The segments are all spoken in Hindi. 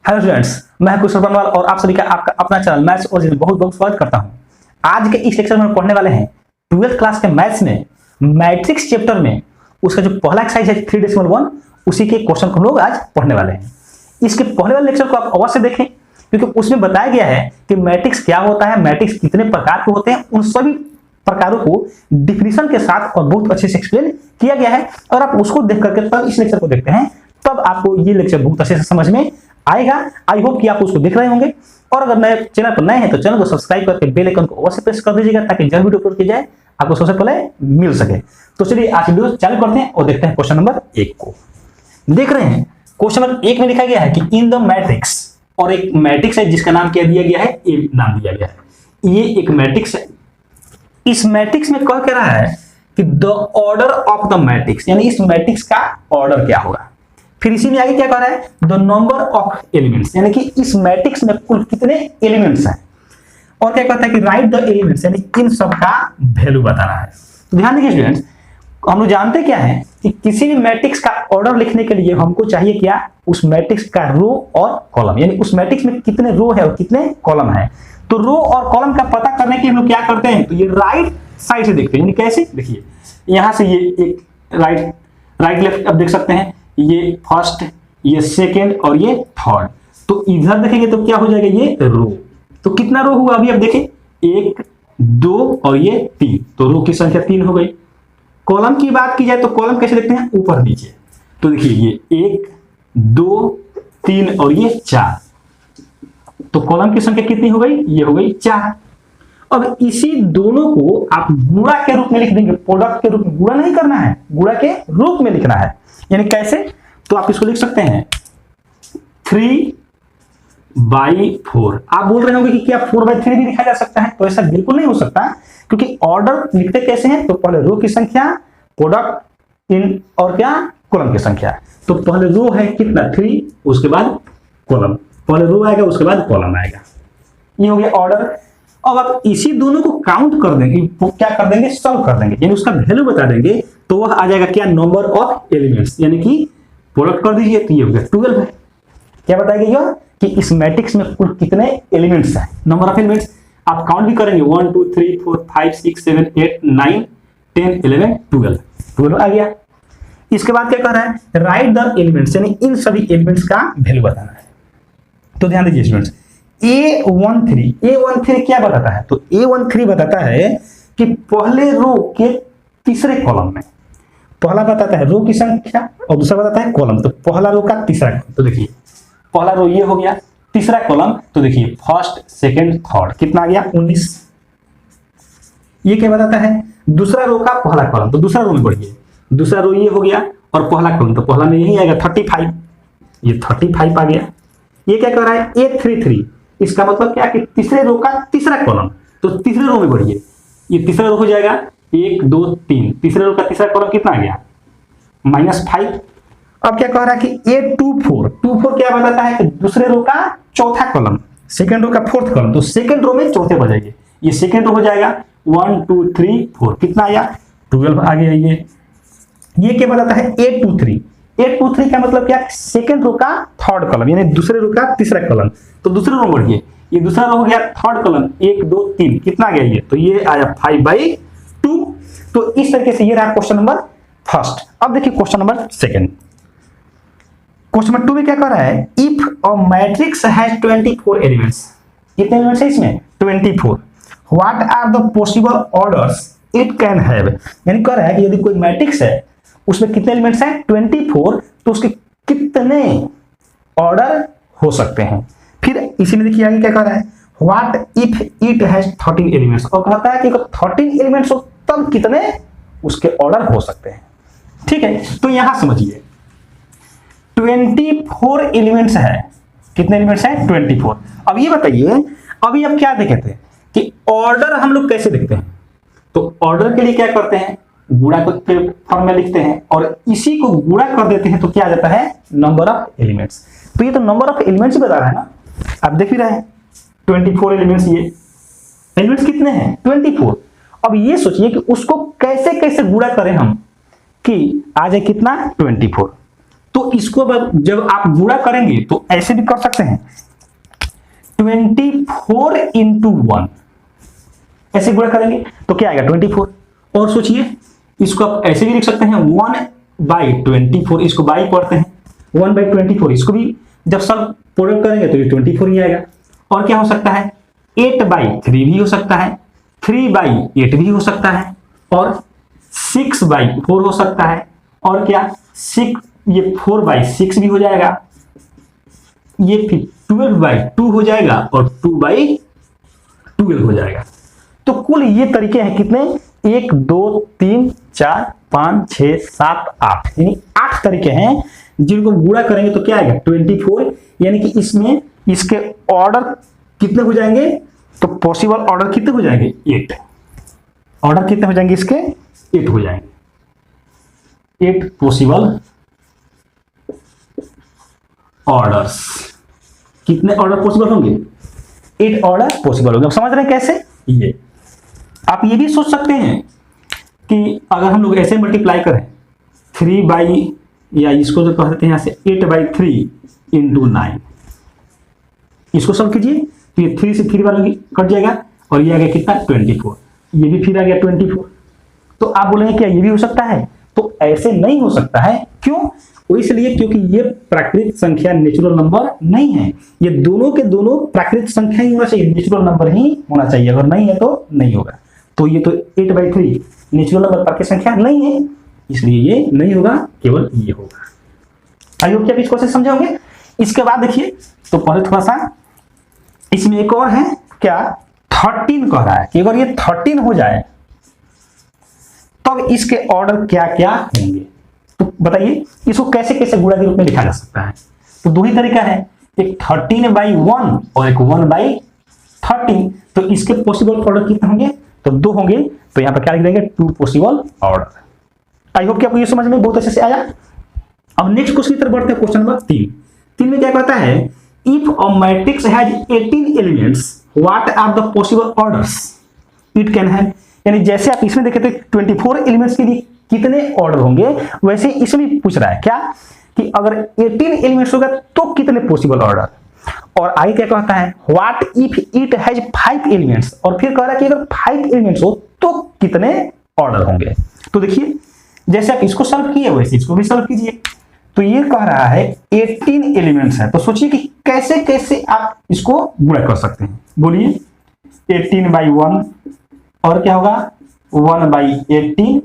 हेलो स्टूडेंट्स, मैं कुशल बनवाल और आप सभी का आपका अपना चैनल मैथ्स ओरिजिन बहुत बहुत स्वागत करता हूं। आज के इस लेक्चर में हम पढ़ने वाले हैं 12th क्लास के मैथ्स में मैट्रिक्स चैप्टर में उसका जो पहला एक्सरसाइज है 3.1 उसी के क्वेश्चन को हम लोग आज पढ़ने वाले हैं। इसके पहले वाले लेक्चर को आप अवश्य देखें क्योंकि उसमें बताया गया है कि मैट्रिक्स क्या होता है, मैट्रिक्स कितने प्रकार के होते हैं, उन सभी प्रकारों को डिफिनीशन के साथ और बहुत अच्छे से एक्सप्लेन किया गया है। और आप उसको देख करके तब इस लेक्चर को देखते हैं तब आपको ये लेक्चर बहुत अच्छे से समझ में आएगा। आई होप कि आप उसको देख रहे होंगे और अगर नए चैनल पर नए हैं तो चैनल को सब्सक्राइब करके बेल आइकन को अवश्य प्रेस कर दीजिएगा ताकि जब वीडियो अपलोड की जाए आपको सबसे पहले मिल सके। तो चलिए आज वीडियो चालू करते हैं और देखते हैं क्वेश्चन नंबर 1 को। देख रहे हैं क्वेश्चन नंबर 1 में लिखा गया है कि इन द मैट्रिक्स, और एक मैट्रिक्स है जिसका नाम क्या दिया गया है, ए नाम दिया गया है। ये एक मैट्रिक्स है। इस मैट्रिक्स में कह रहा है कि the order of the matrix, यानी इस मैट्रिक्स का ऑर्डर क्या होगा। फिर इसी में आगे क्या कह रहा है, द नंबर ऑफ एलिमेंट्स, यानी कि इस मैट्रिक्स में कुल कितने एलिमेंट्स हैं। और क्या कहता है कि राइट द एलिमेंट्स, यानी इन सब का वैल्यू बताना है। तो ध्यान देखिए स्टूडेंट्स, हम लोग जानते क्या है कि किसी भी मैट्रिक्स का ऑर्डर लिखने के लिए हमको चाहिए क्या, उस मैट्रिक्स का रो और कॉलम, यानी उस मैट्रिक्स में कितने रो है और कितने कॉलम है। तो रो और कॉलम का पता करने के हम लोग क्या करते हैं, तो ये राइट साइड से देखते हैं। यानी कैसे, देखिए यहां से ये एक राइट लेफ्ट अब देख सकते हैं, ये फर्स्ट, ये सेकेंड और ये थर्ड। तो इधर देखेंगे तो क्या हो जाएगा, ये रो। तो कितना रो हुआ अभी, अब देखें 1 2 और ये 3, तो रो की संख्या 3 हो गई। कॉलम की बात की जाए तो कॉलम कैसे देखते हैं, ऊपर नीचे। तो देखिए ये 1 2 3 और ये 4, तो कॉलम की संख्या कितनी हो गई, ये हो गई 4। अब इसी दोनों को आप गुणा के रूप में लिख देंगे, प्रोडक्ट के रूप में। गुणा नहीं करना है, गुणा के रूप में लिखना है। यानी कैसे, तो आप इसको लिख सकते हैं 3/4। आप बोल रहे होंगे कि क्या 4/3 भी लिखा जा सकता है, तो ऐसा बिल्कुल नहीं हो सकता क्योंकि ऑर्डर लिखते कैसे हैं, तो पहले रो की संख्या, प्रोडक्ट इन और क्या, कॉलम की संख्या। तो पहले रो है कितना 3, उसके बाद कॉलम, पहले रो आएगा उसके बाद कॉलम आएगा। ये हो गया ऑर्डर। अब आप इसी दोनों को काउंट कर देंगे, क्या कर देंगे, सॉल्व कर देंगे, यानी उसका वैल्यू बता देंगे। तो वह आ जाएगा क्या, नंबर ऑफ एलिमेंट्स, यानी कि प्रोडक्ट कर दीजिए तो ये हो गया 12 है। क्या बताएगा यह कि इस मैट्रिक्स में कुल कितने एलिमेंट्स हैं, नंबर ऑफ एलिमेंट्स। आप काउंट भी करेंगे 1 2 3 4 5 6 7 8 9 10 11 12 आ गया। इसके बाद क्या कर रहा है, राइट द एलिमेंट्स, यानी इन सभी एलिमेंट्स का वैल्यू बताना है। तो ध्यान दीजिए स्टूडेंट्स, A13 क्या बताता है, तो A13 बताता है कि पहले रो के तीसरे कॉलम में, पहला बताता है रो की संख्या और दूसरा बताता है कॉलम। तो पहला रो का तीसरा, तो देखिए पहला रो ये हो गया, तीसरा कॉलम तो देखिए फर्स्ट सेकंड थर्ड, कितना आ गया 19। ये क्या बताता है, दूसरा रो का पहला कॉलम, तो दूसरा रो में बढ़िए, दूसरा रो ये हो गया और पहला कॉलम, तो पहला में यही आएगा 35, ये 35 आ गया। ये क्या कर रहा है, A33, इसका मतलब क्या कि तीसरे रो का तीसरा कॉलम, तो तीसरे रो में बढ़िए, ये तीसरा रो हो जाएगा 1 2 3, तीसरे रो का तीसरा कॉलम कितना आ गया, -5। अब क्या कह रहा है कि A24 क्या बताता है कि दूसरे रो का चौथा कॉलम, सेकंड रो का फोर्थ कॉलम, तो सेकंड रो में चौथे बजाइए, ये सेकंड रो हो जाएगा 1 2 3 4, कितना आया 12 आ गया। ये क्या बताता है A23 का मतलब क्या, सेकंड रो का थर्ड कॉलम, यानी दूसरे रो का तीसरा कॉलम, तो दूसरे रो बढ़िए, ये दूसरा रो हो गया थर्ड कॉलम 1 2 3, कितना आ गया ये, तो ये आया 5/2। तो इस तरीके से ये रहा क्वेश्चन नंबर फर्स्ट। अब देखिए question number second. Question number 2 में क्या कर रहा है, if a matrix has 24 elements, कितने एलिमेंट्स है इसमें 24, what are the possible orders it can have. यानी कह रहा है कि यदि कोई मैट्रिक्स है उसमें कितने एलिमेंट्स हैं 24, तो उसके कितने ऑर्डर हो सकते हैं। फिर इसी में देखिए आगे क्या कह रहा है, what if it has 13 elements, और कहता है कि अगर 13 एलिमेंट्स हो तब कितने उसके ऑर्डर हो सकते हैं। ठीक है, तो यहां समझिए 24 एलिमेंट्स है, कितने एलिमेंट्स हैं 24। अब ये बताइए, अभी आप क्या देखे थे कि ऑर्डर हम लोग कैसे देखते हैं, तो ऑर्डर के लिए क्या करते हैं, गुणा के फॉर्म में लिखते हैं और इसी को गुणा कर देते हैं, तो क्या आ जाता है नंबर ऑफ एलिमेंट्स। तो ये तो नंबर ऑफ एलिमेंट्स बता रहा है ना, आप देख ही रहे हैं 24 एलिमेंट्स, ये एलिमेंट्स कितने हैं 24। अब ये सोचिए कि उसको कैसे कैसे गुणा करें हम कि आ जाए कितना 24। तो इसको जब आप गुणा करेंगे तो ऐसे भी कर सकते हैं 24 इंटू 1, ऐसे गुणा करेंगे तो क्या आएगा 24। और सोचिए इसको आप ऐसे भी लिख सकते हैं 1/24, इसको बाई पढ़ते हैं 1/24, इसको भी जब सब प्रोडक्ट करेंगे तो ये 24 ही आएगा। और क्या हो सकता है 8/3 भी हो सकता है, 3/8 भी हो सकता है, और 6/4 हो सकता है, और क्या 4/6 भी हो जाएगा, ये फिर 12/2 हो जाएगा और 2/12 हो जाएगा। तो कुल ये तरीके हैं कितने 1 2 3 4 5 6 7 8, यानी 8 तरीके हैं जिनको गुणा करेंगे तो क्या आएगा 24, यानी कि इसमें इसके ऑर्डर कितने हो जाएंगे, तो पॉसिबल ऑर्डर कितने हो जाएंगे 8, ऑर्डर कितने हो जाएंगे इसके 8 हो जाएंगे, 8 पॉसिबल ऑर्डर्स। कितने ऑर्डर पॉसिबल होंगे 8 ऑर्डर पॉसिबल होंगे। समझ रहे हैं कैसे, ये आप ये भी सोच सकते हैं कि अगर हम लोग ऐसे मल्टीप्लाई करें 3 या इसको जो कहते हैं यहां से 8/3 इंटू 9, इसको सॉल्व कीजिए तो ये 3 से 3 बार कट जाएगा और ये आ गया कितना 24, ये भी फिर आ गया 24। तो आप बोलेंगे क्या ये भी हो सकता है, तो ऐसे नहीं हो सकता है, क्यों, वो इसलिए क्योंकि ये प्राकृतिक संख्या नेचुरल नंबर नहीं है, ये दोनों के दोनों प्राकृतिक संख्या ही होना चाहिए, नेचुरल नंबर ही होना चाहिए, अगर नहीं है तो नहीं होगा। तो ये तो 8/3 नेचुरल नंबर प्राकृतिक संख्या नहीं है, इसलिए ये नहीं होगा, केवल ये होगा। आई होप कि आप इसको से समझोगे। इसके बाद देखिए तो पहले थोड़ा सा इसमें एक और है, क्या 13 कह रहा है कि अगर ये 13 हो जाए तब इसके ऑर्डर क्या क्या होंगे, तो बताइए इसको कैसे कैसे गुणा के रूप में लिखा जा सकता है। तो दो ही तरीका है, एक 13/1 और एक 1/13। तो इसके पॉसिबल ऑर्डर कितने होंगे, तो 2 होंगे, तो यहां पर क्या लिख देंगे 2 पॉसिबल ऑर्डर। आई होप कि आपको ये समझ में बहुत अच्छे से आया। अब नेक्स्ट क्वेश्चन की तरफ बढ़ते हैं, क्वेश्चन नंबर 3 में क्या कहता है, if a matrix has 18 elements what are the possible orders it can have. यानी जैसे आप इसमें देखे थे 24 एलिमेंट्स के लिए कितने ऑर्डर होंगे, वैसे इसमें भी पूछ रहा है क्या कि अगर 18 एलिमेंट्स होगा तो कितने पॉसिबल ऑर्डर। और आगे क्या कहता है what if it has 5 elements, और फिर कह रहा है कि अगर 5 एलिमेंट्स हो तो कितने ऑर्डर होंगे। तो देखिए जैसे आप इसको सॉल्व किए वैसे इसको भी सॉल्व कीजिए। तो ये कह रहा है 18 एलिमेंट्स है, तो सोचिए कि कैसे कैसे आप इसको गुणा कर सकते हैं, बोलिए 18/1 और क्या होगा 1/18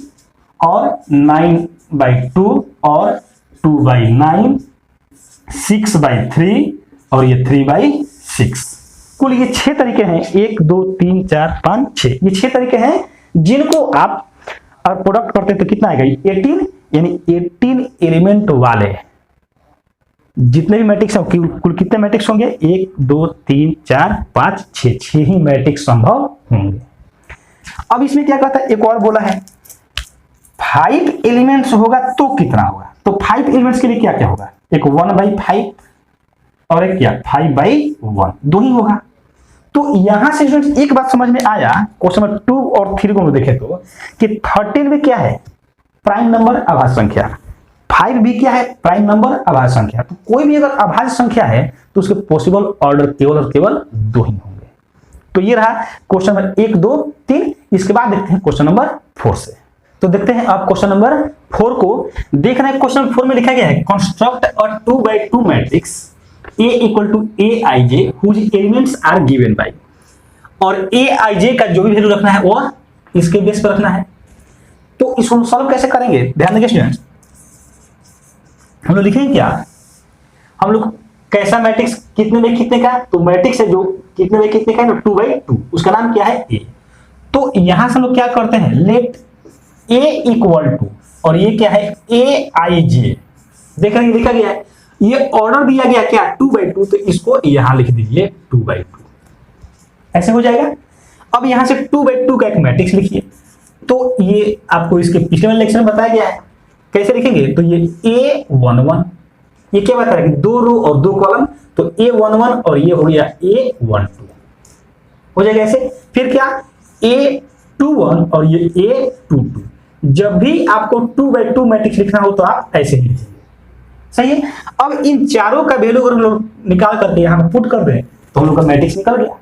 और 9/2 और 2/9, 6/3 और ये 3/6। कुल ये 6 तरीके हैं, 1 2 3 4 5 6, ये 6 तरीके हैं जिनको आप और प्रोडक्ट करते हैं तो कितना आएगा 18, यानी 18 एलिमेंट वाले जितने भी मैट्रिक्स हैं, कुल कितने मैट्रिक्स होंगे 1 2 3 4 5 6, 6 ही मैट्रिक्स संभव होंगे। अब इसमें क्या कहता है, एक और बोला है 5 एलिमेंट्स होगा तो कितना होगा। तो 5 एलिमेंट्स के लिए क्या क्या होगा, एक 1/5 और एक क्या 5/1, 2 ही होगा। तो यहां से एक बात समझ में आया, क्वेश्चन नंबर 2 और 3 को देखे तो कि 13 में क्या है प्राइम नंबर अभाज्य संख्या, 5 भी क्या है प्राइम नंबर अभाज्य संख्या। तो कोई भी अगर अभाज्य संख्या है तो उसके पॉसिबल ऑर्डर केवल और केवल 2 ही होंगे। तो ये रहा क्वेश्चन नंबर 1 2 3। इसके बाद देखते हैं क्वेश्चन नंबर 4 से। तो देखते हैं आप क्वेश्चन नंबर 4 को देख रहे हैं। क्वेश्चन नंबर 4 में लिखा गया है construct a 2x2 matrix A equal to Aij whose elements are given by, और Aij का जो भी वैल्यू रखना है वो इसके बेस पर रखना है। तो इसको सॉल्व कैसे करेंगे, ध्यान देंगे स्टूडेंट्स। हम लोग लिखेंगे क्या, हम लोग कैसा मैट्रिक्स कितने में कितने का, तो मैट्रिक्स है जो कितने में कितने का है 2/2, उसका नाम क्या है A। तो यहां से हम लोग क्या करते हैं लेट A इक्वल टू, और ये क्या है Aij, देख रहे हैं लिखा गया है, ये ऑर्डर दिया गया क्या 2/2, तो इसको यहां लिख दीजिए 2/2, ऐसे हो जाएगा। अब यहां से 2/2 का एक मैट्रिक्स लिखिए। तो ये आपको इसके पिछले वाले लेक्चर में बताया गया है कैसे लिखेंगे। तो ये A11, ये क्या बता रहा है कि 2 रो और 2 कॉलम, तो A11 और ये हो गया A12 हो जाएगा ऐसे। फिर क्या A21 और ये A22। जब भी आपको 2/2 मैट्रिक्स लिखना हो तो आप ऐसे ही लिखिए, सही है। अब इन चारों का वैल्यू अगर हम लोग निकाल करके यहाँ पे पुट कर दें तो हम लोग का मैट्रिक्स निकल गया।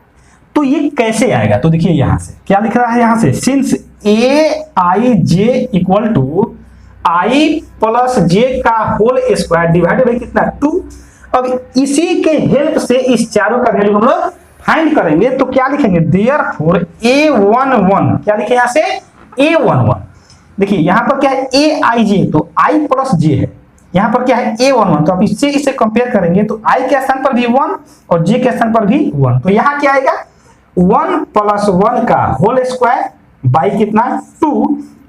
तो ये कैसे आएगा, तो देखिए यहां से क्या लिख रहा है, यहां से since A I J equal to I plus J का होल स्क्वायर डिवाइडेड बाई कितना 2। अब इसी के हेल्प से इस चारों का वैल्यू हम लोग फाइंड करेंगे। तो क्या लिखेंगे, देयरफॉर a11, क्या लिखे यहां से a11। देखिए यहां पर क्या है ए आई जे, तो आई प्लस जे है, यहां पर क्या है a11। तो आप इससे इसे कंपेयर करेंगे तो आई के स्थान पर भी 1 और जे के स्थान पर भी 1। तो यहां क्या आएगा 1 प्लस 1 का होल स्क्वायर बाई कितना 2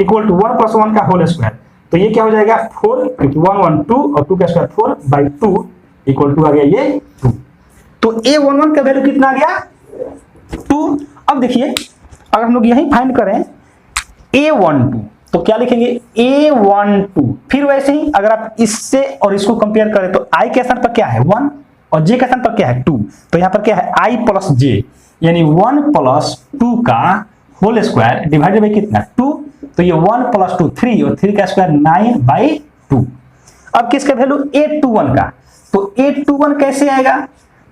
इक्वल टू 1 प्लस 1 का होल स्क्वायर। तो ये क्या हो जाएगा 4, क्योंकि 1 1 2 और 2 का स्क्वायर 4 बाई 2 इक्वल टू आ गया ये 2। तो a11 का वैल्यू कितना आ गया 2। अब देखिए अगर हम लोग यही फाइंड करें a12 तो क्या लिखेंगे a12। फिर वैसे ही अगर आप इससे और इसको कंपेयर करें तो i के स्थान पर क्या है 1 और j के स्थान पर क्या है 2। तो यहां पर क्या है i प्लस j, यानी 1 प्लस 2 का होल स्क्वायर डिवाइडेड बाई कितना 2। तो ये 1 प्लस 2 3 और 3 का स्क्वायर 9 बाई 2। अब किसका वैल्यू a21 का, तो a21 कैसे आएगा,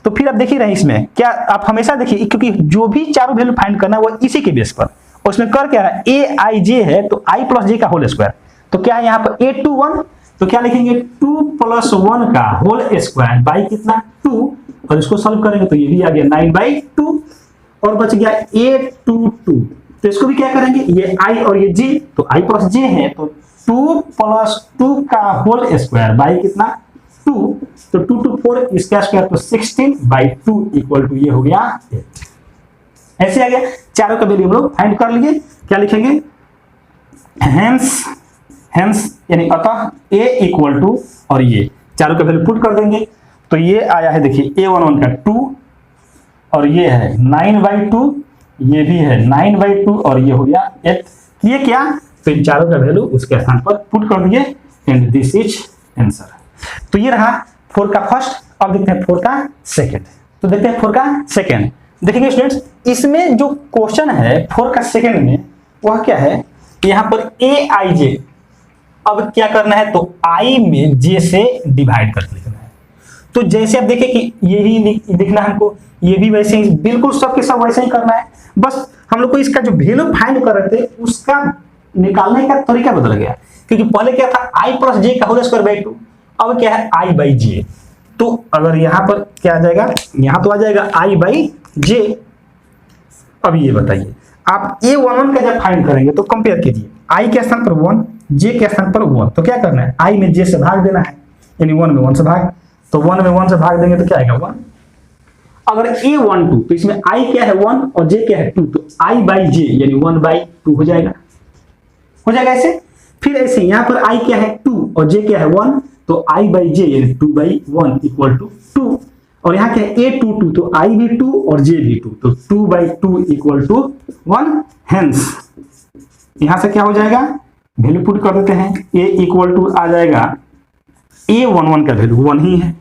तो फिर आप देखिए रहे इसमें क्या, आप हमेशा देखिए क्योंकि जो भी चारों वैल्यू फाइंड करना है वो इसी के बेस पर, उसमें कर क्या रहा है ए आई जे है तो आई प्लस जे का होल स्क्वायर। तो क्या है यहाँ पर a21, तो क्या लिखेंगे 2 प्लस 1 का होल स्क्वायर बाई कितना 2, और इसको सॉल्व करेंगे तो ये भी आ गया 9 बाई 2 और बच गया a22। तो इसको भी क्या करेंगे, ये i और ये j, तो i प्लस j है तो 2 प्लस 2 का होल स्क्वायर बाई कितना 2, तो 2 2 4 इसका स्क्वायर तो 16 बाई 2 इक्वल टू ये हो गया 8। ऐसे आ गया, चारों का वैल्यू हम लोग फाइंड कर लिए। क्या लिखेंगे हेंस यानी अतः a इक्वल टू, और ये चारों का वैल्यू पुट कर देंगे तो ये आया है देखिए a11 का 2 और ये है 9 बाई 2, ये भी है 9 बाई 2 और ये हो गया 8। ये क्या, तो इन चारों का वैल्यू उसके स्थान पर पुट कर दिए एंड दिस इज आंसर। तो ये रहा 4 का फर्स्ट। अब देखते हैं 4 का सेकंड। तो देखते हैं 4 का सेकंड। देखिए स्टूडेंट्स इसमें जो क्वेश्चन है 4 का सेकंड में वह क्या है, यहाँ पर ए आई जे, अब क्या करना है तो आई में जे से डिवाइड करके लिखना है। तो जैसे आप देखिए कि यही लिखना है हमको, ये भी वैसे ही बिल्कुल सब के सब वैसे ही करना है, बस हम लोग को इसका जो वैल्यू फाइंड कर रहे थे उसका निकालने का तरीका बदल गया, क्योंकि पहले क्या था आई प्लस जे का होल स्क्वायर बाई 2, अब क्या है आई बाई जे। तो अगर यहां पर क्या आ जाएगा, यहां तो आ जाएगा आई बाई जे। अब ये बताइए आप a11 का जब फाइंड करेंगे तो कंपेयर कीजिए, आई के स्थान पर 1 जे के स्थान पर 1, तो क्या करना है आई में जे से भाग देना है, यानी 1 में 1 से भाग, तो 1 में 1 से भाग देंगे तो क्या आएगा 1। अगर a12 तो इसमें i क्या है 1 और j क्या है 2, तो i बाई j यानी 1 बाई 2 हो जाएगा ऐसे। फिर ऐसे यहाँ पर i क्या है 2 और j क्या है 1, तो i बाई j यानी 2 बाई 1 इक्वल टू 2। और यहाँ क्या है a22, तो i भी 2 और j भी 2, तो 2 बाई 2 इक्वल टू 1। हेंस यहाँ से क्या हो जाएगा, वैल्यू पुट कर देते हैं, a इक्वल टू आ जाएगा a11 का वैल्यू 1 ही है,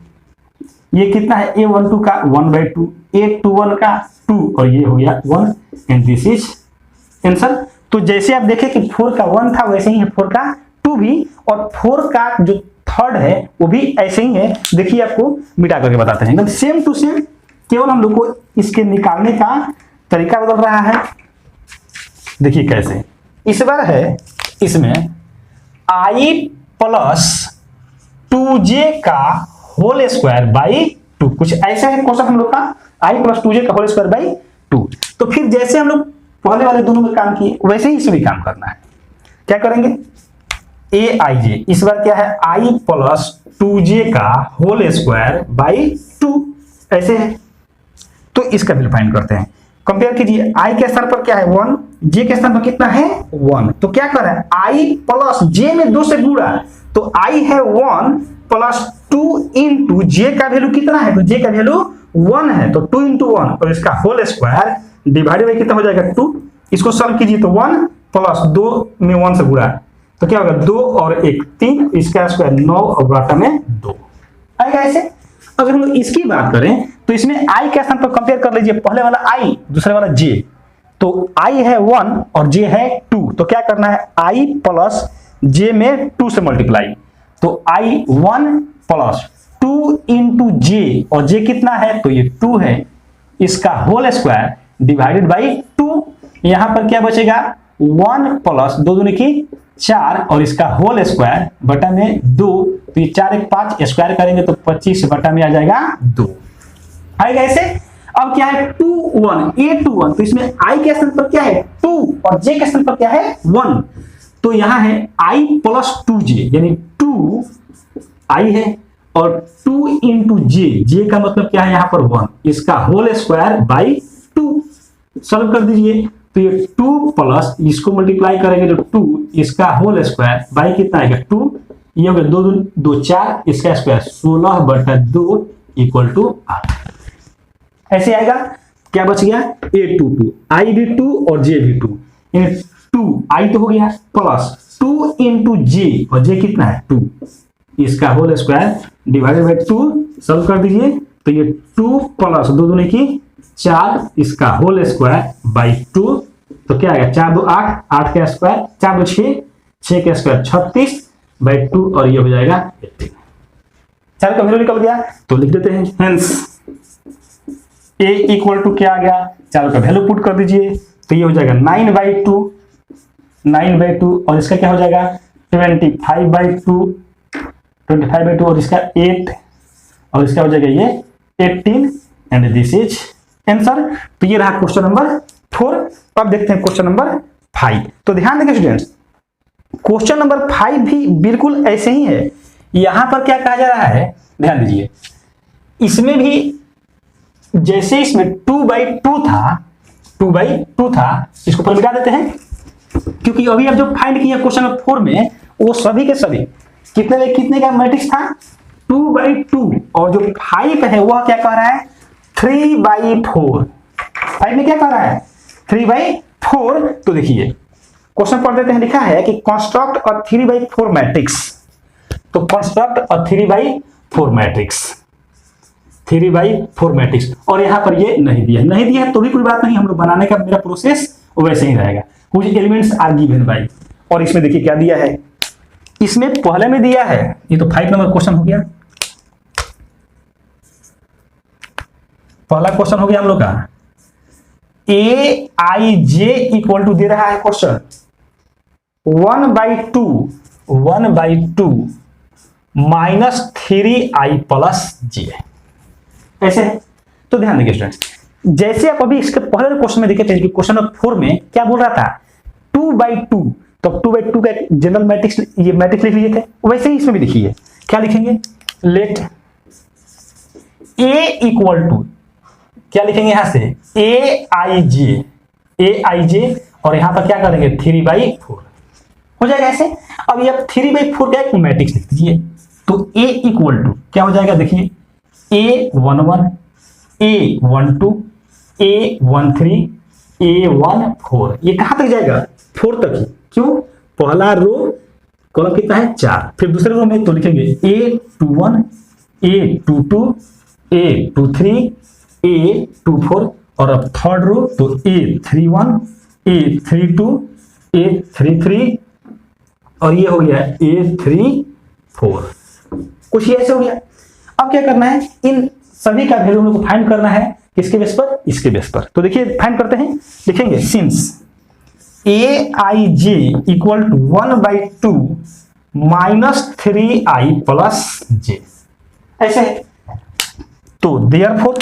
ये कितना है a12 का 1 बाई 2, a21 का 2 और ये हो गया 1 एंड दिस इज आंसर। तो जैसे आप देखें कि 4 का 1 था वैसे ही है 4 का 2 भी, और 4 का जो थर्ड है वो भी ऐसे ही है। देखिए आपको मिटा करके बताते हैं एकदम सेम टू सेम, केवल हम लोग को इसके निकालने का तरीका बदल रहा है। देखिए कैसे, इस बार है इसमें i प्लस 2j का होल स्क्वायर बाई 2, कुछ ऐसा है क्वेश्चन हम लोग का, i प्लस 2j का होल स्क्वायर बाई 2। तो फिर जैसे हम लोग पहले वाले दोनों में काम किए वैसे ही इसमें भी काम करना है। क्या करेंगे ए आई जे, इस बार क्या है i प्लस 2j का होल स्क्वायर बाई 2, ऐसे है। तो इसका वैल्यू फाइंड करते हैं, कंपेयर कीजिए, i के स्थान पर क्या है 1, j के स्थान पर कितना है 1, तो क्या कर रहा है i प्लस j में 2 से गुणा, तो i है 1 प्लस 2 इंटू j का वैल्यू कितना है, तो j का वैल्यू 1 है, तो 2 इंटू 1 और इसका होल स्क्वायर डिवाइडेड बाई कितना हो जाएगा 2। इसको सॉल्व कीजिए तो 1 प्लस 2 में 1 से गुणा, तो क्या होगा 2 और 1 3, इसका स्क्वायर 9 और बटा में 2 आएगा ऐसे। अगर हम लोग इसकी बात करें तो इसमें i के स्थान पर कंपेयर कर लीजिए, पहले वाला i दूसरे वाला j, तो i है 1 और j है 2, तो क्या करना है i प्लस j में 2 से मल्टीप्लाई, तो I1 प्लस 2 इंटू जे, और जे कितना है तो ये 2 है, इसका होल स्क्वायर डिवाइडेड बाई 2। यहां पर क्या बचेगा 1 प्लस 2 दूनी की 4 और इसका होल स्क्वायर बटा में 2, तो ये 4 1 5 स्क्वायर करेंगे तो 25 बटा में आ जाएगा 2 आएगा ऐसे। अब क्या है 2 1 a2 1, तो इसमें i के स्थान पर क्या है 2 और j के स्थान पर क्या है 1, तो यहां है i प्लस 2j यानी 2 i है और 2 इंटू जे का मतलब क्या है यहां पर 1, इसका होल स्क्वायर बाई 2। सॉल्व कर दीजिए तो ये 2 प्लस इसको मल्टीप्लाई करेंगे तो 2, इसका होल स्क्वायर बाई कितना आएगा 2, ये हो गया 2 2 4, इसका स्क्वायर 16 बटा 2 इक्वल टू 8 ऐसे आएगा। क्या बच गया a2 2, i भी 2 और j भी 2, यानी 2 i तो हो गया प्लस 2 इंटू जे, और जे कितना है 2, इसका whole square divided by 2। Solve कर दीजिए तो ये 2 प्लस 2 दूनी की 4, इसका होल स्क्वायर बाई 2, तो क्या आएगा 4 2 8, 8 का स्क्वायर 4 2 6, 6 का स्क्वायर 36 बाई 2 और ये हो जाएगा 18। 4 का वैल्यू निकल गया तो लिख देते हैं हेंस a इक्वल टू क्या आ गया 4 का वैल्यू पुट कर दीजिए तो ये हो जाएगा 9/2 और इसका क्या हो जाएगा 25/2 और इसका 8 और इसका हो जाएगा ये 18 एंड दिस इज आंसर। तो ये रहा क्वेश्चन नंबर 4। अब देखते हैं क्वेश्चन नंबर 5। तो ध्यान देंगे स्टूडेंट्स, क्वेश्चन नंबर 5 भी बिल्कुल ऐसे ही है। यहां पर क्या कहा जा रहा है ध्यान दीजिए, इसमें भी जैसे इसमें 2/2 था, इसको पर मिटा देते हैं क्योंकि अभी अब जो फाइंड किया क्वेश्चन नंबर 4 में वो सभी के सभी कितने का मैट्रिक्स था 2/2 और जो 5 है वह क्या कह रहा है 3/4। 5 में क्या कह रहा है 3/4। तो देखिए क्वेश्चन पढ़ देते हैं, लिखा है कि कंस्ट्रक्ट अ 3/4 मैट्रिक्स। तो कंस्ट्रक्ट अ 3/4 मैट्रिक्स, 3/4 मैट्रिक्स, और यहां पर ये नहीं दिया है तो भी कोई बात नहीं, हम लोग बनाने का मेरा प्रोसेस वैसे ही रहेगा। कुछ एलिमेंट्स आर गिवन बाय, और इसमें देखिए क्या दिया है, इसमें पहले में दिया है, ये तो 5 नंबर क्वेश्चन हो गया, पहला क्वेश्चन हो गया हम लोग का aij इक्वल टू दे रहा है question 1/2 minus 3i plus j ऐसे है। तो ध्यान देखिए स्टूडेंट्स, जैसे आप अभी इसके पहले क्वेश्चन में देखे थे कि क्वेश्चन नंबर 4 में क्या बोल रहा था 2/2, तो 2/2 का जनरल मैट्रिक्स ये मैट्रिक्स लिख लिए थे, वैसे ही इसमें भी देखिए क्या लिखेंगे, लेट a इक्वल टू क्या लिखेंगे यहां से aij और यहां पर क्या करेंगे 3/4 हो जाएगा ऐसे। अब ये 3/4 का एक मैट्रिक्स लिख दीजिए तो a इक्वल टू क्या हो जाएगा, देखिए a11 a12 a13 a14, ये कहां तक जाएगा 4 तक ही, क्यों पहला रो कॉलम कितना है 4, फिर दूसरे रो में तो लिखेंगे a21 a22 a23 a24 और अब थर्ड रो तो a31 a32 a33 और ये हो गया a34, कुछ ये ऐसे हो गया। अब क्या करना है, इन सभी का वैल्यू को फाइंड करना है, किसके बेस पर, इसके बेस पर। तो देखिए फाइंड करते हैं, लिखेंगे since aij equal to 1/2 minus 3i plus j ऐसे है। तो देयरफॉर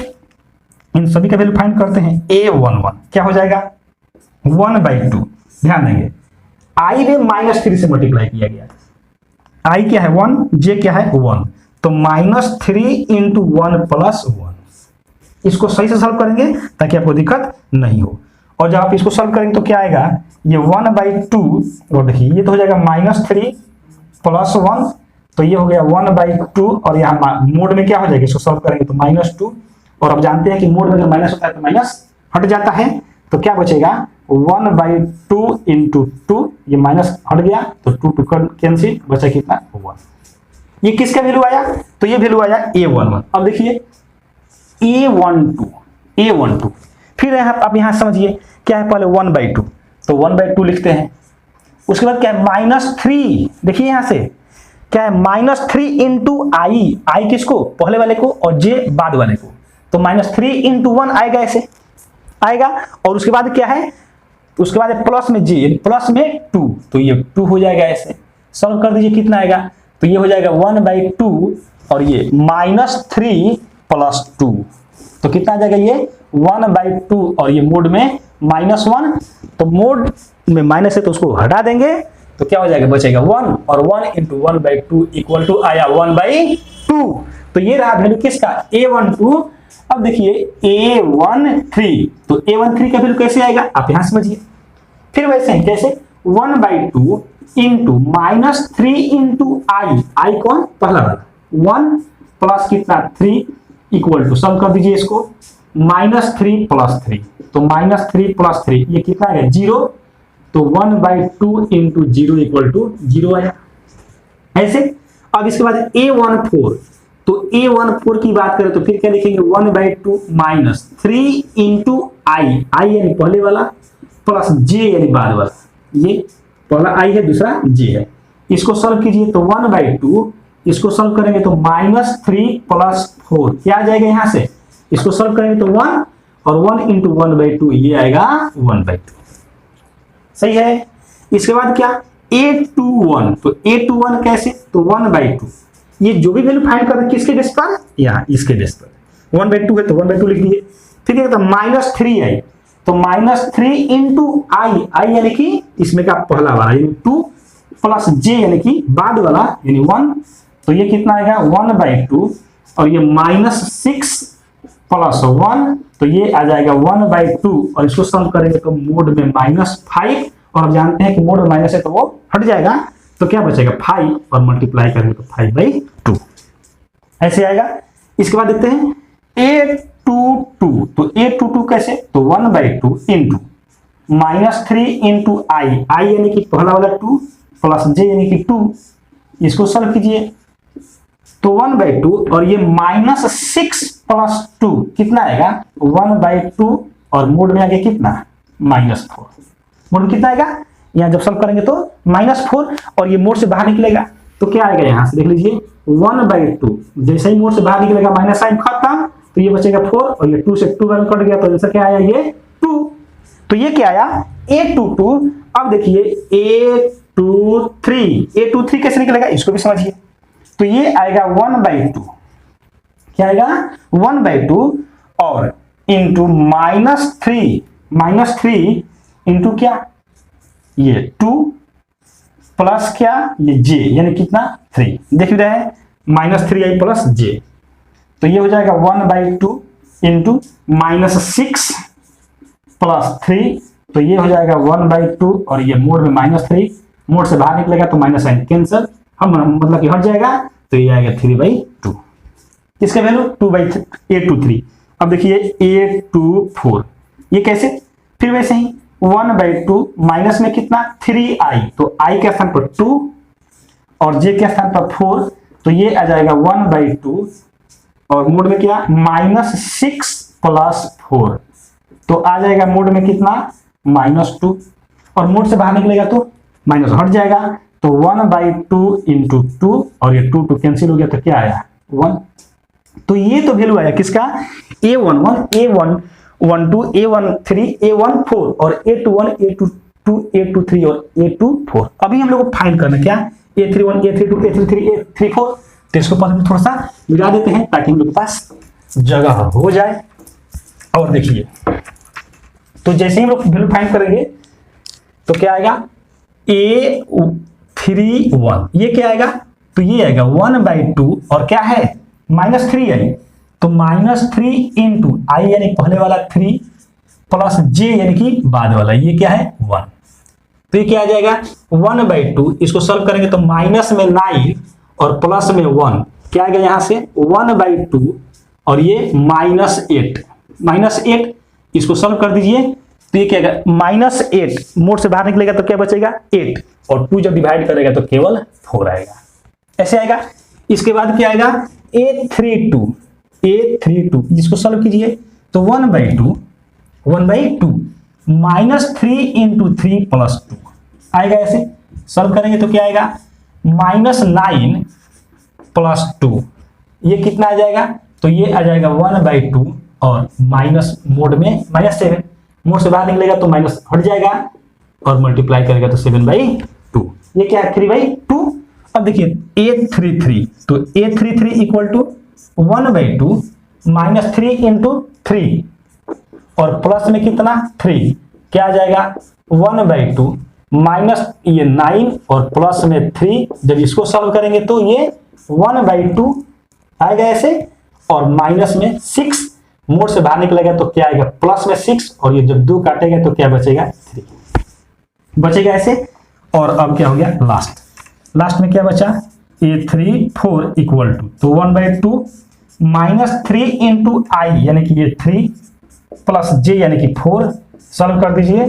इन सभी का वैल्यू फाइंड करते हैं, a11 क्या हो जाएगा 1/2, ध्यान देंगे i में -3 से मल्टीप्लाई किया गया, i क्या है 1, j क्या है 1, तो -3 इंटू 1 प्लस 1, इसको सही से सॉल्व करेंगे ताकि आपको दिक्कत नहीं हो। और जब आप इसको सॉल्व करेंगे तो क्या आएगा, ये 1/2 और देखिए ये तो हो जाएगा -3 प्लस 1, तो ये हो गया 1/2 और यहाँ मोड में क्या हो जाएगा, इसको सॉल्व करेंगे तो -2, और अब जानते हैं कि मोड में अगर माइनस होता है तो माइनस हट जाता है, तो क्या बचेगा 1/2 इंटू 2, ये माइनस हट गया तो 2 2 कैंसिल, बचा कितना 1। ये किसका वैल्यू आया, तो ये वैल्यू आया a11। अब देखिए a12 फिर आप यहां समझिए क्या है, पहले 1/2 तो 1/2 लिखते हैं, उसके बाद क्या है -3, देखिए यहां से क्या है -3 इंटू आई, आई किसको, पहले वाले को, और जे बाद वाले को, तो -3 इंटू 1 आएगा, ऐसे आएगा। और उसके बाद क्या है, उसके बाद प्लस में जे, प्लस में 2, तो ये 2 हो जाएगा, ऐसे सॉल्व कर दीजिए, कितना आएगा, तो ये हो जाएगा 1/2 और ये -3 + 2, तो कितना आ जाएगा, ये 1/2 और ये मोड में -1, तो मोड में माइनस है तो उसको हटा देंगे, तो क्या हो जाएगा, बचेगा 1, और 1 इंटू 1/2 इक्वल टू आया 1/2। तो ये रहा वैल्यू किसका, A12। अब देखिए A13, तो A13 का वैल्यू कैसे आएगा, आप यहां समझिए। फिर वैसे ही कैसे, 1/2 इंटू -3 इंटू आई, आई कौन, पहला वाला, 1 प्लस कितना 3 इक्वल टू, सम कर दीजिए इसको, -3 + 3, तो -3 + 3 ये कितना आएगा, 0, तो 1/2 इंटू 0 इक्वल टू 0 आया, ऐसे। अब इसके बाद A14, तो A14 की बात करें तो फिर क्या लिखेंगे, 1/2 -3 इंटू आई, आई यानी पहले वाला, प्लस जे यानी बाद वाला, ये पहला आई है दूसरा जे है, इसको सॉल्व कीजिए, तो 1/2, इसको सॉल्व करेंगे तो -3 + 4 क्या आ जाएगा, यहां से इसको सॉल्व करेंगे तो 1, और 1 इंटू 1/2 ये आएगा 1/2, सही है। इसके बाद क्या, A21, तो A21 कैसे, तो 1/2, ये जो भी वैल्यू फाइंड कर रहे हैं किसके बेस पर, यहाँ इसके बेस पर, 1/2 है तो 1/2 लिख दिए। फिर क्या, -3 आई, तो -3 इंटू आई, आई यानी कि इसमें का पहला वाला यानी 2 प्लस जे यानी कि बाद वाला यानी 1, तो ये कितना आएगा 1/2, और ये -6 + 1, तो ये आ जाएगा 1/2, और इसको सम करेंगे तो मोड में -5, और आप जानते हैं कि मोड में माइनस है तो वो हट जाएगा, तो क्या बचेगा 5, और मल्टीप्लाई करेंगे तो 5/2 ऐसे आएगा। इसके बाद देखते हैं A22, तो A22 कैसे, तो 1/2 इंटू -3 इंटू आई, आई यानी कि पहला वाला 2 प्लस जे यानी कि 2, इसको सॉल्व कीजिए तो 1/2, और ये -6 + 2 कितना आएगा 1/2, और मोड में आ गया कितना -4, मोड में कितना आएगा, यहाँ जब सॉल्व करेंगे तो -4, और ये मोड से बाहर निकलेगा तो क्या आएगा, यहां से देख लीजिए 1/2, जैसे ही मोड से बाहर निकलेगा माइनस साइन खत्म, तो ये बचेगा 4, और ये 2 से 2 कट गया, तो जैसा क्या आया ये 2, तो ये क्या आया A22। अब देखिए A23 कैसे निकलेगा, इसको भी समझिए, तो ये आएगा 1/2, क्या आएगा 1/2, और इंटू -3 इंटू क्या, ये 2 प्लस क्या, ये जे यानी कितना 3, देख रहे हैं -3 आई प्लस जे, तो ये हो जाएगा 1/2 इंटू -6 + 3, तो ये हो जाएगा 1/2, और ये मोड में -3, मोड से बाहर निकलेगा तो माइनस साइन कैंसिल, हम मतलब कि हट जाएगा, तो ये आएगा 3/2, इसका वैल्यू 2/A23। अब देखिए A24 ये कैसे, फिर वैसे ही 1/2 माइनस में कितना 3i, तो i के स्थान पर 2 और j के स्थान पर 4, तो ये आ जाएगा 1/2, और मोड में क्या -6 + 4, तो आ जाएगा मोड में कितना -2, और मोड से बाहर निकलेगा तो माइनस हट जाएगा, तो 1/2 इंटू 2, और ये 2 कैंसिल हो गया, तो क्या आया 1, तो ये तो वैल्यू आया किसका A11, A12, A13, A14 और A21, A22, A23 और A24। अभी हम लोग को फाइंड करना क्या A31, A32, A33, A34, तो इसको पहले थोड़ा सा मिला देते हैं ताकि हम लोग के पास जगह हो जाए। और देखिए, तो जैसे ही हम लोग वैल्यू फाइंड करेंगे तो क्या आएगा A31, ये क्या आएगा, तो ये आएगा 1/2 और क्या है -3 आई, तो -3 इंटू आई यानी पहले वाला 3 प्लस जे यानी कि बाद वाला, ये क्या है 1, तो ये क्या आ जाएगा 1/2, इसको सॉल्व करेंगे तो माइनस में 9 और प्लस में 1, क्या आएगा यहां से 1/2 और ये -8, इसको सॉल्व कर दीजिए तो ये क्या आएगा -8, मोड से बाहर निकलेगा तो क्या बचेगा 8, और 2 जब डिवाइड करेगा तो केवल 4 आएगा, ऐसे आएगा। इसके बाद क्या आएगा A32, इसको सॉल्व कीजिए तो 1/2 -3 इंटू 3 + 2 आएगा, ऐसे सॉल्व करेंगे तो क्या आएगा -9 प्लस 2, ये कितना आ जाएगा? तो ये आ जाएगा 1/2 और माइनस मोड में -7, मोड से बाहर निकलेगा तो माइनस हट जाएगा और मल्टीप्लाई करेगा तो 7/2, ये क्या है? 3/2। अब देखिए a33, तो a33 equal to 1/2 minus 3 into 3 और प्लस में कितना 3, क्या आ जाएगा? 1/2 माइनस ये 9 और प्लस में 3, जब इसको सॉल्व करेंगे तो ये 1/2 आएगा ऐसे, और माइनस में 6, मोड से बाहर निकलेगा तो क्या आएगा? प्लस में 6, और ये जब 2 काटेगा तो क्या बचेगा? 3 बचेगा ऐसे। और अब क्या हो गया? लास्ट में क्या बचा? a34 इक्वल टू, तो 1/2 माइनस 3 इंटू आई यानी कि ये 3 प्लस j यानी कि 4, सॉल्व कर दीजिए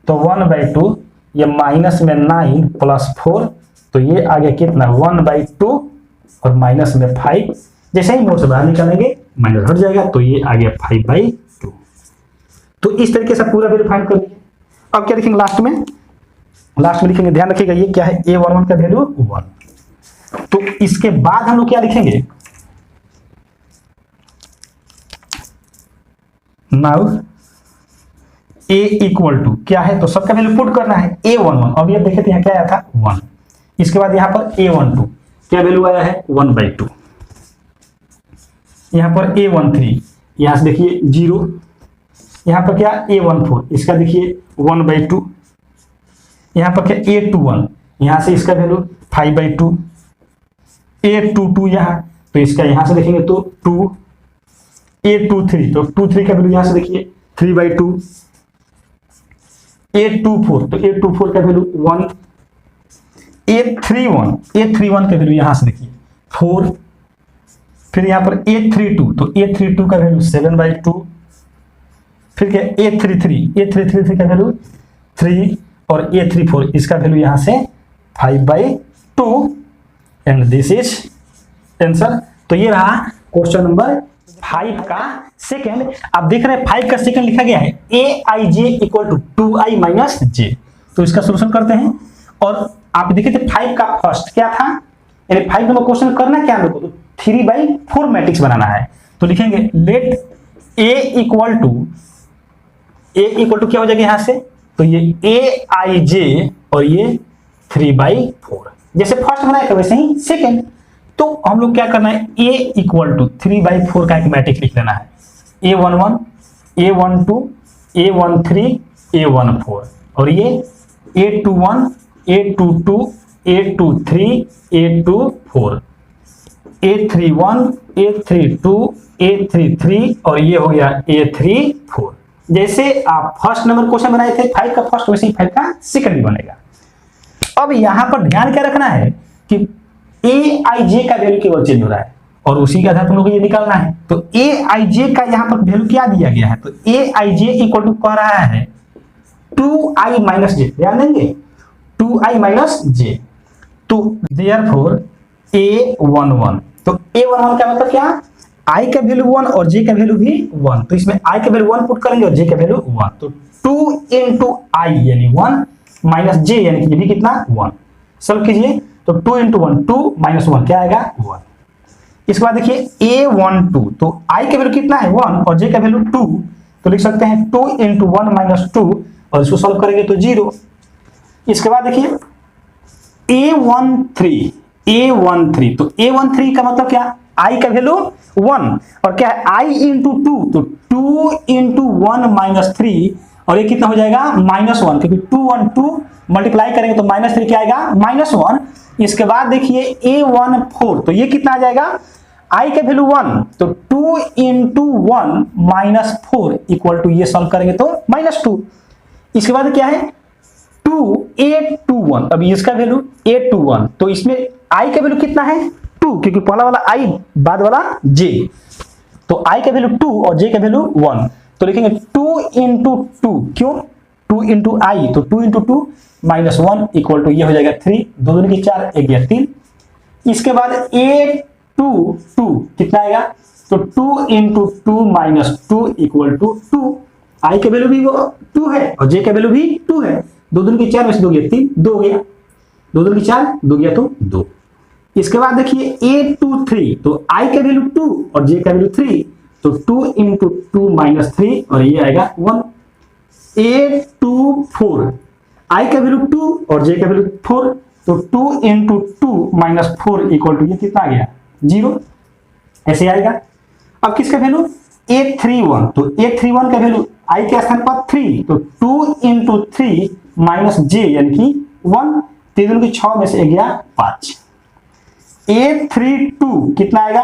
तो 1/2, ये माइनस में 9 प्लस 4, तो ये आ गया कितना? 1/2 और माइनस में 5, जैसे ही मोड से बाहर निकालेंगे माइनस हट जाएगा तो ये आ गया 5/2। तो इस तरीके से पूरा वैल्यू फाइंड कर लीजिए। अब क्या लिखेंगे लास्ट में लिखेंगे, ध्यान रखिएगा ये क्या है? a11 का वैल्यू 1। तो इसके बाद हम लोग क्या लिखेंगे? नाउ a इक्वल टू क्या है? तो सबका वैल्यू पुट करना है a11। अब ये देखे थे यहाँ क्या आया था? 1। इसके बाद यहाँ पर a12 क्या वैल्यू आया है? 1/2। यहाँ पर a13, यहाँ से देखिए 0, यहाँ पर क्या? a14, इसका देखिए 1/2, यहाँ पर क्या? a21, यहाँ से इसका वैल्यू 5/2, a22 यहाँ, तो इसका यहाँ से देखेंगे तो 2, a23, तो 23 का वैल्यू यहाँ से देखिए 3/2, a24, तो a24 का वैल्यू 1, a31 का वैल्यू यहाँ से देखिए 4, फिर यहाँ पर a32, तो a32 का वैल्यू 7/2, फिर क्या? a33 का वैल्यू 3 और a34 इसका वैल्यू यहाँ से 5/2 एंड दिस इज आंसर। तो ये रहा क्वेश्चन नंबर 5 का सेकंड। आप देख रहे हैं 5 का सेकंड लिखा गया है aij equal to 2i minus j। तो इसका सोल्यूशन करते हैं। और आप देखे थे 5 का फर्स्ट क्या था, यानी 5 नंबर क्वेश्चन करना क्या हम लोग को? तो 3/4 मैट्रिक्स बनाना है। तो लिखेंगे लेट a इक्वल टू क्या हो जाएगा यहाँ से? तो ये aij और ये 3/4, जैसे फर्स्ट बनाया था वैसे ही सेकंड। तो हम लोग क्या करना है? a इक्वल टू 3/4 का एक मैट्रिक्स लिख लेना है, a11, a12, a13, a14, और ये a21, a22, a23, a24, a31, a32, a33 और ये हो गया a34। जैसे आप फर्स्ट नंबर क्वेश्चन बनाए थे 5 का फर्स्ट, वैसे ही 5 का सेकंड भी बनेगा। अब यहां पर ध्यान क्या रखना है कि aij का वैल्यू केवल चेंज हो रहा है और उसी के आधार पर हम लोग को ये निकालना है। तो aij का यहां पर वैल्यू क्या दिया गया है? तो aij इक्वल टू कह रहा है 2i माइनस j, ध्यान देंगे 2i माइनस j। तो देयरफॉर a11, तो a11 का मतलब क्या? i का वैल्यू 1 और j का वैल्यू भी 1, तो इसमें i का वैल्यू 1 पुट करेंगे और j का वैल्यू 1, तो 2 इंटू आई यानी 1 माइनस j यानी कि ये भी कितना? 1। सॉल्व कीजिए तो 2 इंटू 1 2 माइनस 1 क्या आएगा? 1। इसके बाद देखिए a12, तो i का वैल्यू कितना है? 1 और j का वैल्यू 2, तो लिख सकते हैं 2 इंटू 1 माइनस 2 और इसको सॉल्व करेंगे तो 0। इसके बाद देखिए a13, तो a13 का मतलब क्या? i का वैल्यू 1 और क्या है? i इंटू 2, तो 2 इंटू 1 माइनस 3 और ये कितना हो जाएगा? -1, क्योंकि 2 1 2 मल्टीप्लाई करेंगे तो -3 क्या आएगा? -1। इसके बाद देखिए a14, तो ये कितना आ जाएगा? i का वैल्यू 1, तो 2 इंटू 1 माइनस 4 इक्वल टू ये सॉल्व करेंगे तो -2। इसके बाद क्या है? 2a21, अभी इसका वैल्यू a21, तो इसमें i का वैल्यू कितना है? 2, क्योंकि पहला वाला i बाद वाला j, तो i का वैल्यू 2 और j का वैल्यू 1, तो लिखेंगे 2 इंटू 2, क्यों? 2 इंटू आई, तो 2 इंटू 2 माइनस 1 इक्वल टू ये हो जाएगा 3, 2 दूनी की 4, 1 गया 3। इसके बाद a22 कितना आएगा? तो 2 इंटू 2 माइनस 2 इक्वल टू 2, आई का वैल्यू भी वो 2 है और जे का वैल्यू भी 2 है, 2 दूनी की 4 में से 2 गया 3, 2 हो गया। 2 2 की 4, 2 गया तो 2। इसके बाद देखिए a 2 3, तो i का वैल्यू 2 और j का वैल्यू 3, तो 2 इंटू 2 माइनस 3 और ये आएगा 1। a 2 4, i का वैल्यू 2 और j का वैल्यू 4, तो 2 इंटू 2 माइनस 4 इक्वल टू ये कितना आ गया 0, ऐसे आएगा। अब किसका वैल्यू a31, तो a31 का वैल्यू i के स्थान पर 3, तो 2 इंटू 3 माइनस j यानी कि 1, 3 की 6 में से गया 5। a32 कितना आएगा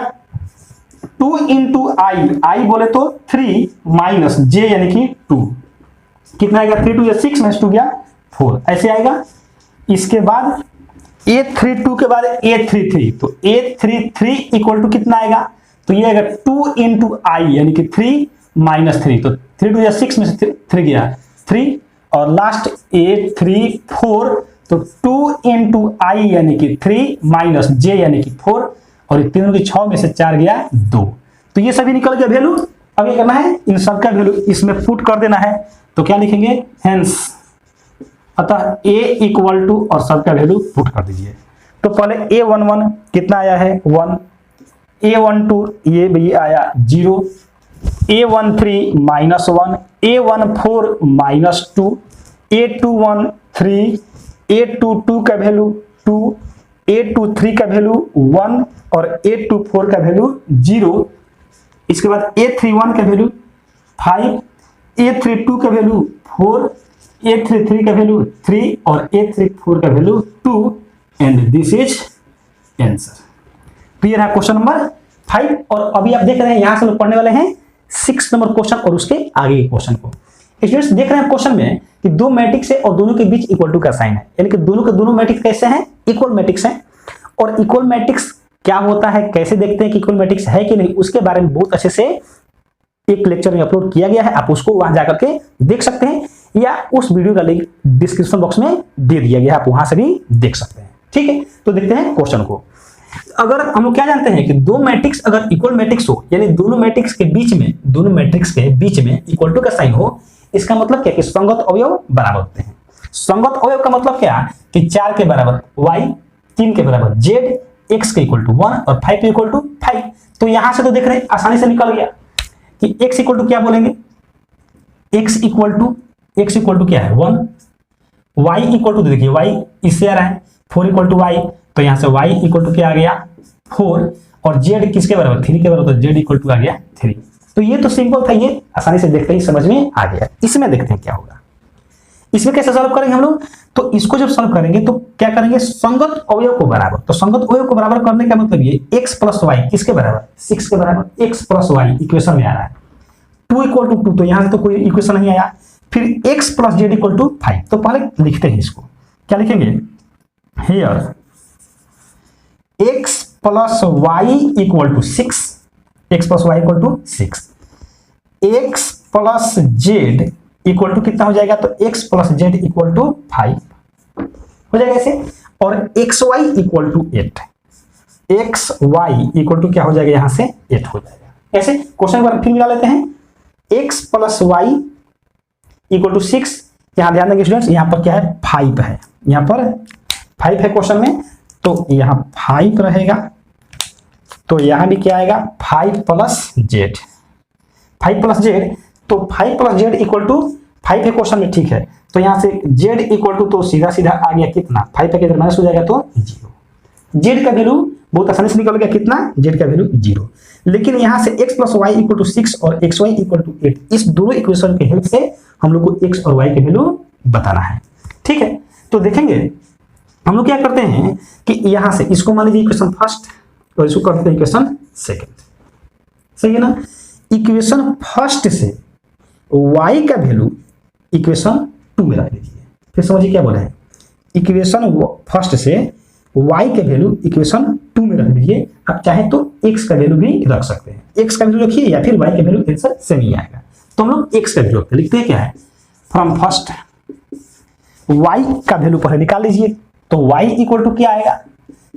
2 इंटू i बोले तो 3 माइनस j यानी कि 2, कितना आएगा 3 2 6 में 2 गया 4, ऐसे आएगा। इसके बाद a32 के बाद a33, तो a33 इक्वल टू कितना आएगा, तो ये आएगा 2 इंटू आई यानी कि 3 माइनस 3, तो 3 2 6 में से 3 गया 3, और लास्ट a34, तो 2 इंटू आई यानी कि 3 माइनस j यानी कि 4, और ये तीनों की 6 में से 4 गया 2, तो ये सभी निकल गया वैल्यू। अब ये करना है इन सब का वैल्यू इसमें पुट कर देना है, तो क्या लिखेंगे हेंस, अतः a इक्वल टू और सबका वैल्यू पुट कर दीजिए। तो पहले a11 कितना आया है 1, a12 ये भी आया 0, a13 minus 1, a14 minus 2, a21 3, a22 का वैल्यू 2, a23 का वैल्यू 1 और a24 का वैल्यू 0। इसके बाद a31 का वैल्यू 5, a32 का वैल्यू 4, a33 का वैल्यू 3 और a34 का value 2, and this is answer. Clear है क्वेश्चन नंबर 5। और अभी आप देख रहे हैं यहां से लोग पढ़ने वाले हैं 6 नंबर क्वेश्चन और उसके आगे के क्वेश्चन को। स्टूडेंट्स देख रहे हैं क्वेश्चन में कि दो मैट्रिक्स है और दोनों के बीच इक्वल टू का साइन है, यानी कि दोनों के दोनों मैट्रिक्स कैसे हैं, इक्वल मैट्रिक्स हैं। और इक्वल मैट्रिक्स क्या होता है, कैसे देखते हैं कि इक्वल मैट्रिक्स है कि नहीं, उसके बारे में बहुत अच्छे से एक लेक्चर में अपलोड किया गया है, आप उसको वहां जाकर के देख सकते हैं, या उस वीडियो का लिंक डिस्क्रिप्शन बॉक्स में दे दिया गया है, आप वहां से भी देख सकते हैं। ठीक है, तो देखते हैं क्वेश्चन को। अगर हम लोग क्या जानते हैं कि दो मैट्रिक्स अगर इक्वल मैट्रिक्स हो, यानी दोनों मैट्रिक्स के बीच में इक्वल टू का साइन हो, इसका मतलब क्या कि संगत अवयव बराबर होते हैं। संगत अवयव का मतलब क्या कि 4 के बराबर y, 3 के बराबर z, x के इक्वल टू 1 और 5 के इक्वल टू 5। तो यहां से तो देख रहे हैं आसानी से निकल गया कि x इक्वल टू क्या बोलेंगे, x इक्वल टू क्या है 1, y इक्वल टू देखिए y इससे आ रहा है 4 इक्वल टू y, तो यहां से y इक्वल टू क्या आ गया 4, और z किसके बराबर 3 के बराबर, तो z इक्वल टू आ गया 3। तो ये तो सिंपल था, ये आसानी से देखते ही समझ में आ गया। इसमें देखते हैं क्या होगा, इसमें कैसे सॉल्व करेंगे हम लोग। तो इसको जब सॉल्व करेंगे तो क्या करेंगे, संगत अवयव को बराबर, तो संगत अवयव को बराबर करने का मतलब ये x प्लस वाई किसके बराबर 6 के बराबर, x प्लस वाई इक्वेशन में आ रहा है 2 इक्वल टू 2, तो यहां से तो कोई इक्वेशन नहीं आया। फिर x plus z equal to 5, तो पहले लिखते हैं इसको, क्या लिखेंगे here x plus y equal to 6, x plus y equal to 6, x plus z equal to कितना हो जाएगा, तो x plus z equal to 5 हो जाएगा ऐसे, और x y equal to 8, x y equal to क्या हो जाएगा यहां से 8 हो जाएगा। ऐसे क्वेश्चन पर फिर मिला लेते हैं, x plus y equal to 6, यहां ध्यान देंगे स्टूडेंट्स, यहां पर क्या है 5 है, यहां पर 5 है क्वेश्चन में, तो यहां 5 रहेगा, तो यहां भी क्या आएगा 5 प्लस जेड, 5 प्लस जेड, तो 5 प्लस जेड इक्वल टू 5 है क्वेश्चन में, ठीक है, तो यहां से जेड इक्वल टू, तो सीधा सीधा आ गया कितना 5 पे कितना माइनस हो जाएगा तो 0, जेड का वैल्यू बहुत आसानी से निकल गया कितना, जेड का वैल्यू 0। लेकिन यहां से x plus y equal to 6 और एक्स वाई इक्वल टू 8, इस दोनों इक्वेशन के हेल्प से हम लोग को x और y के वैल्यू बताना है। ठीक है, तो देखेंगे हम लोग क्या करते हैं कि यहां से इसको मान लीजिए इक्वेशन फर्स्ट और इसको करते हैं इक्वेशन सेकंड, सही है ना। इक्वेशन फर्स्ट से y का वैल्यू इक्वेशन 2 में रख लीजिए, फिर समझिए क्या बोले हैं, इक्वेशन फर्स्ट से y के वैल्यू इक्वेशन 2 में रख दीजिए। आप चाहे तो x का वैल्यू भी रख सकते हैं, x का वैल्यू रखिए या फिर y का वैल्यू आंसर सेम ही आएगा। तो हम लोग x का वैल्यू लिखते हैं, क्या है फ्रॉम फर्स्ट y का वैल्यू पहले निकाल लीजिए, तो y इक्वल टू क्या आएगा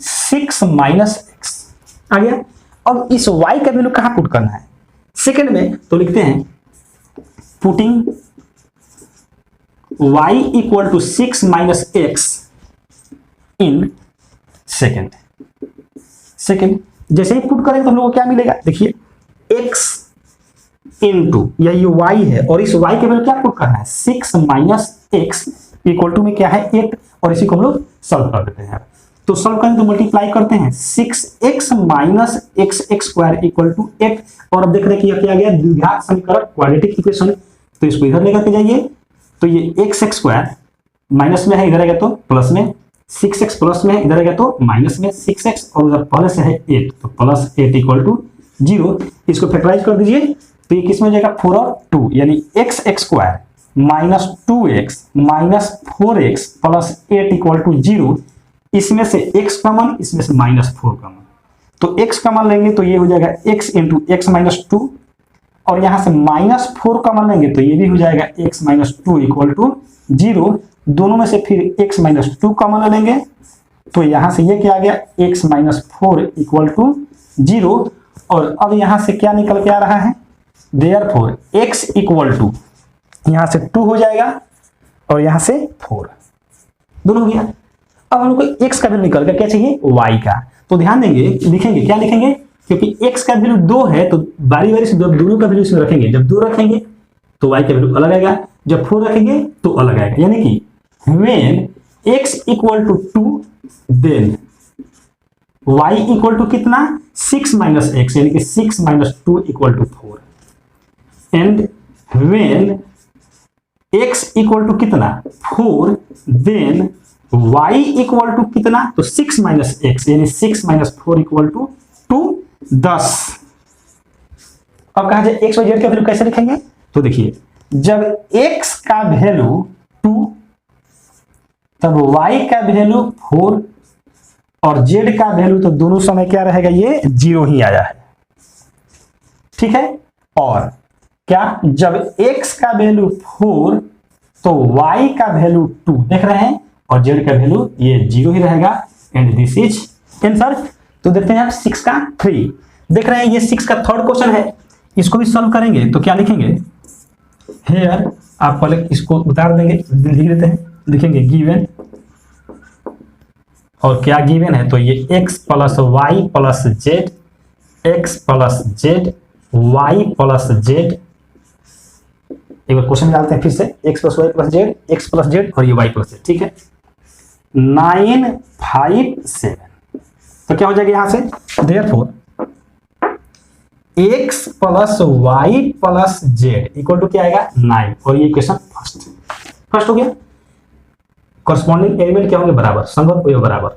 6 माइनस एक्स आ गया। अब इस y का वैल्यू कहां पुट करना है सेकंड में, तो लिखते हैं putting y equal to 6 minus x in second जैसे ही पुट करेंगे तो हम लोग को क्या मिलेगा, देखिए x इंटू यही y है और इस y के वैल्यू क्या पुट करना है 6 माइनस एक्स इक्वल टू में क्या है 8 और इसी को हम लोग सॉल्व कर देते हैं। तो सॉल्व करें तो मल्टीप्लाई करते हैं 6x minus x square equal to 8 और अब देख रहे हैं कि यह क्या आ गया द्विघात समीकरण क्वाड्रेटिक इक्वेशन। तो इसको इधर लेकर के जाइए तो ये एक्स स्क्वायर माइनस में है इधर आएगा तो प्लस में 6x प्लस में है इधर आएगा तो माइनस में 6x और उधर प्लस है 8 तो प्लस 8 इक्वल टू 0। इसको फैक्टराइज कर दीजिए तो ये किस में हो जाएगा 4 और 2 यानी x square minus 2x minus 4x plus 8 equal to 0। इसमें से x कॉमन इसमें से माइनस 4 कॉमन तो x कॉमन लेंगे तो ये हो जाएगा x इंटू एक्स माइनस 2 और यहां से माइनस 4 कॉमन लेंगे तो ये भी हो जाएगा x माइनस 2 इक्वल टू 0। दोनों में से फिर x माइनस 2 कॉमन लेंगे तो यहां से ये क्या आ गया x माइनस 4 इक्वल टू 0 और अब यहां से क्या निकल के आ रहा है देयरफॉर x इक्वल टू यहां से 2 हो जाएगा और यहां से 4 दोनों हो गया। अब हम लोग को x का वैल्यू निकल कर क्या चाहिए y का। तो ध्यान देंगे लिखेंगे क्या लिखेंगे क्योंकि x का वैल्यू 2 है तो बारी बारी से दोनों का वैल्यू इसमें रखेंगे। जब 2 रखेंगे तो y का वैल्यू अलग आएगा, जब 4 रखेंगे तो अलग आएगा। यानी कि when x equal to 2 then y equal to कितना 6 माइनस एक्स यानी कि 6 minus 2 equal to 4 and when x equal to कितना 4 देन y इक्वल टू कितना तो 6 माइनस एक्स यानी 6 माइनस 4 इक्वल टू 2 10। अब कहा जाए x और z का वैल्यू कैसे लिखेंगे तो देखिए जब x का वैल्यू 2 तब y का वैल्यू 4 और z का वैल्यू तो दोनों समय क्या रहेगा ये 0 ही आया है, ठीक है। और क्या जब x का वैल्यू 4 तो y का वैल्यू 2 देख रहे हैं और z का वैल्यू ये 0 ही रहेगा एंड दिस इज आंसर। तो देखते हैं आप 6 का 3 देख रहे हैं ये 6 का थर्ड क्वेश्चन है, इसको भी सॉल्व करेंगे तो क्या लिखेंगे हेयर आप पहले इसको उतार देंगे लिख देते हैं लिखेंगे गिवन और क्या गिवन है तो ये x plus y plus z x plus z y plus z एक बार क्वेश्चन डालते हैं फिर से x plus y plus z x plus z और ये y प्लस जेड, ठीक है 9 5 7। तो क्या हो जाएगा यहां से therefore x plus y plus z equal to क्या आएगा 9 और ये इक्वेशन फर्स्ट हो गया। कॉरस्पॉन्डिंग एलिमेंट क्या होंगे बराबर संगत हो बराबर